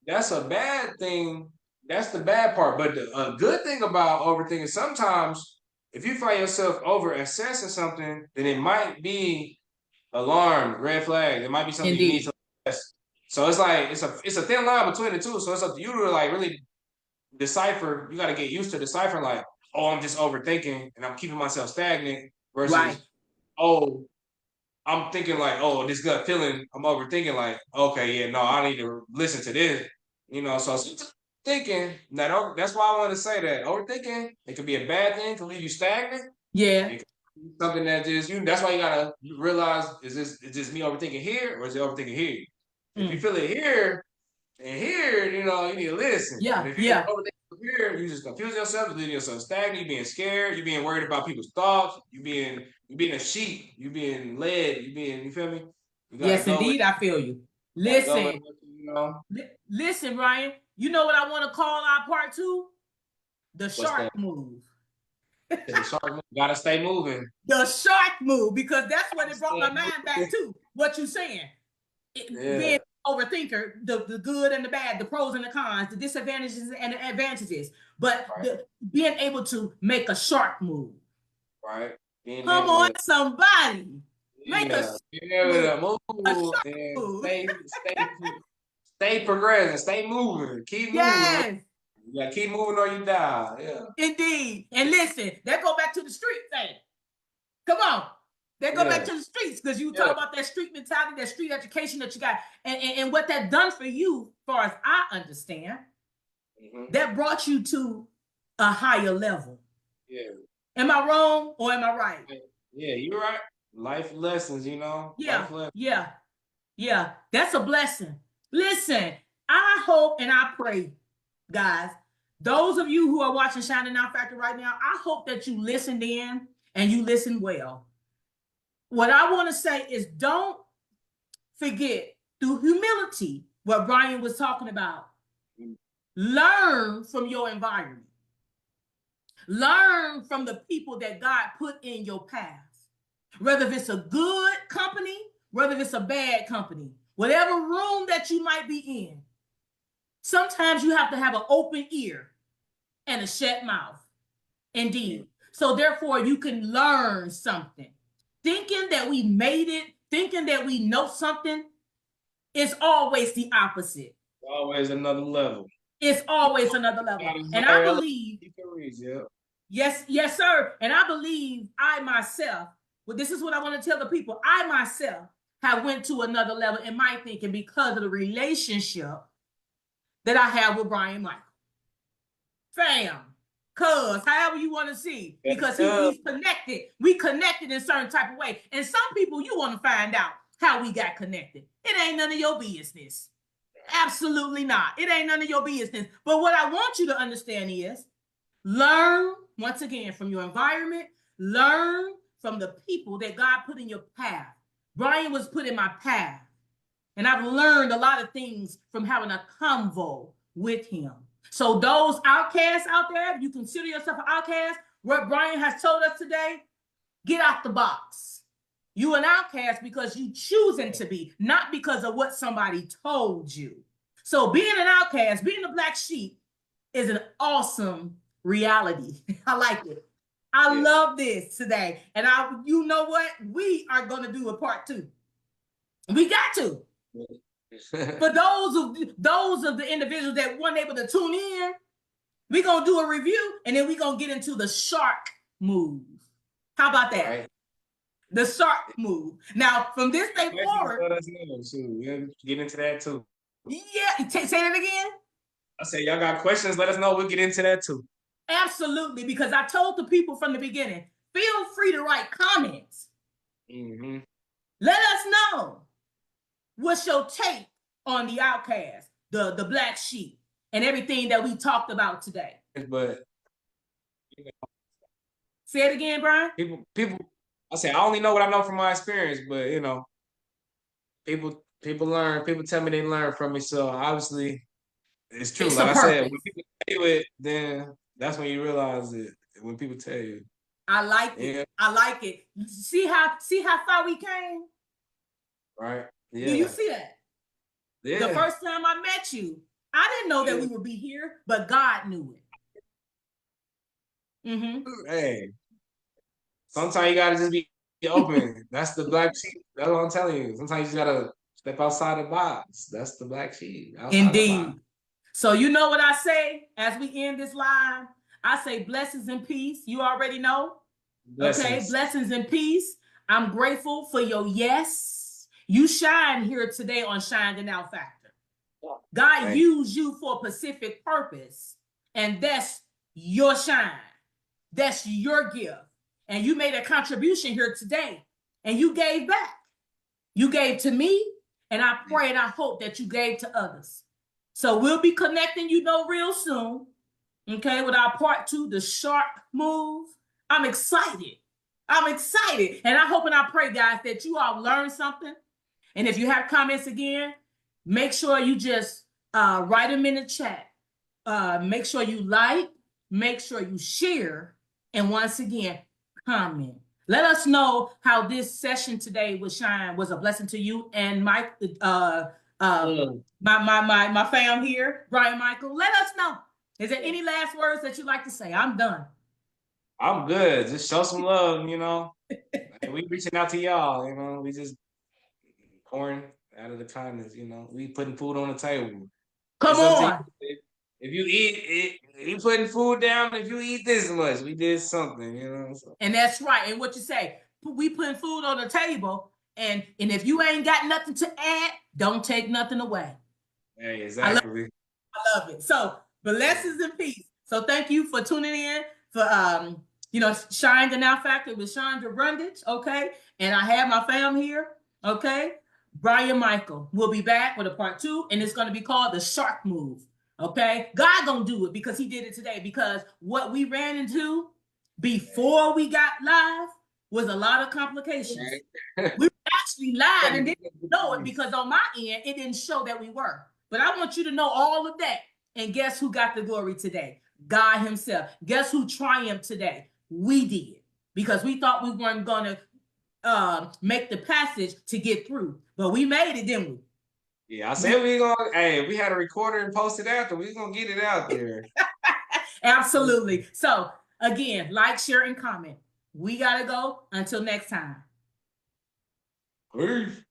That's a bad thing. That's the bad part. But a good thing about overthinking, sometimes if you find yourself over assessing something, then it might be alarm, red flag. It might be something you need Indeed. to assess. So it's like it's a thin line between the two. So it's up to you to like really decipher. You got to get used to deciphering like, oh, I'm just overthinking and I'm keeping myself stagnant Right. versus, oh, I'm thinking like, oh, this gut feeling, I'm overthinking like, okay, yeah, no, I need to listen to this. So thinking that's why I want to say that overthinking, it could be a bad thing, could leave you stagnant. Yeah. It could be something that just that's why you gotta realize is this me overthinking here or is it overthinking here? If you Mm. feel it here and here, you need to listen. But Yeah. if you're Yeah. overthinking here, you just confuse yourself, you leave yourself stagnant, you being scared, you being worried about people's thoughts, you being a sheep, you being led, you feel me? You gotta Yes, go with indeed. I feel you. gotta go with Listen. what. Listen, Ryan. You know what I want to call our part two? The What's shark that? move. The shark gotta stay moving. The shark move, because that's what it brought my Stay mind back moving. to. What you saying? Being Yeah, overthinker, the good and the bad, the pros and the cons, the disadvantages and the advantages, but right, being able to make a shark move. right. Being Come able on, to somebody. Make a Yeah. move, Yeah. a Move short and move. stay progressing, stay moving, keep moving. Yes, Yeah, keep moving or you die. Yeah. indeed. And listen, that go back to the street thing. Come on. They go back Yeah. to the streets because you talk Yeah. about that street mentality, that street education that you got, and what that done for you, as far as I understand, that brought you to a higher level. Yeah. Am I wrong or am I right? Yeah, you're right. Life lessons, Yeah, life lessons. yeah, yeah. That's a blessing. Listen, I hope and I pray, guys, those of you who are watching Shining Now Factor right now, I hope that you listened in and you listen well. What I want to say is don't forget through humility what Brian was talking about. Learn from your environment. Learn from the people that God put in your path. Whether it's a good company, whether it's a bad company, whatever room that you might be in, sometimes you have to have an open ear and a shut mouth. Indeed. So therefore, you can learn something. Thinking that we made it, thinking that we know something, is always the opposite. Always another level. It's always another level. And I believe, Yeah. yes, sir. And I believe I myself, well, this is what I want to tell the people. I myself have went to another level in my thinking because of the relationship that I have with Brian Michael. Fam, cuz, however you want to see, because he's connected. We connected in a certain type of way. And some people, you want to find out how we got connected. It ain't none of your business. Absolutely not. It ain't none of your business. But what I want you to understand is learn, once again, from your environment. Learn from the people that God put in your path. Brian was put in my path. And I've learned a lot of things from having a convo with him. So those outcasts out there, if you consider yourself an outcast, what Brian has told us today, get out the box. You an outcast because you choosing to be, not because of what somebody told you. So being an outcast, being a black sheep is an awesome reality. I like it. I love this today. And you know what? We are going to do a part 2. We got to. For those of the individuals that weren't able to tune in, we're going to do a review and then we're going to get into the shark move. How about that? Right. The shark move. Now, from this day forward. Let us know, too. We'll get into that too. Yeah. Say that again. I say, y'all got questions, let us know. We'll get into that too. Absolutely. Because I told the people from the beginning, feel free to write comments. Mm-hmm. Let us know what's your take on the outcast, the black sheep, and everything that we talked about today. But say it again, Brian. People. I say I only know what I know from my experience, but people learn. People tell me they learn from me, so obviously it's true. It's like I said, when people tell you it, then that's when you realize it. When people tell you, I like it. I like it. See how far we came. Right. Yeah. Do you see that? Yeah. The first time I met you, I didn't know that we would be here, but God knew it. Mm-hmm. Hey, sometimes you gotta just be open. That's the black sheep. That's what I'm telling you. Sometimes you just gotta step outside the box. That's the black sheep. Indeed. So you know what I say as we end this live? I say blessings and peace. You already know. Blessings. Okay, blessings and peace. I'm grateful for your yes. You shine here today on Shine the Now Factor. God used you for a specific purpose, and that's your shine. That's your gift. And you made a contribution here today, and you gave back. You gave to me, and I pray and I hope that you gave to others. So we'll be connecting, real soon, okay, with our part 2, the shark move. I'm excited. And I hope and I pray, guys, that you all learned something. And if you have comments again, make sure you just write them in the chat. Make sure you like, make sure you share, and once again, comment. Let us know how this session today with Shine was a blessing to you and Mike, my fam here, Brian Michael. Let us know. Is there any last words that you'd like to say? I'm done. I'm good. Just show some love, you know. And we reaching out to y'all, you know. We just pouring out of the kindness, you know. We putting food on the table. Come It's up to you. on. If you eat it, you putting food down. If you eat this much, we did something, you know. So, And that's right. And what you say, we putting food on the table, and if you ain't got nothing to add, don't take nothing away. hey, I love exactly. love it. So blessings and peace. So thank you for tuning in for Shine the Now Factor with Chandra Brundage. Okay. And I have my fam here. Okay. Brian Michael will be back with a part 2, and it's going to be called the shark move. Okay. God gonna do it because he did it today. Because what we ran into before we got live was a lot of complications. Right. We actually lied and didn't know it because on my end, it didn't show that we were. But I want you to know all of that. And guess who got the glory today? God himself. Guess who triumphed today? We did. Because we thought we weren't going to make the passage to get through. But we made it, didn't we? Yeah, I said we gonna. Hey, we had a recorder and post it after. We gonna get it out there. Absolutely. So, again, like, share, and comment. We got to go. Until next time. Peace.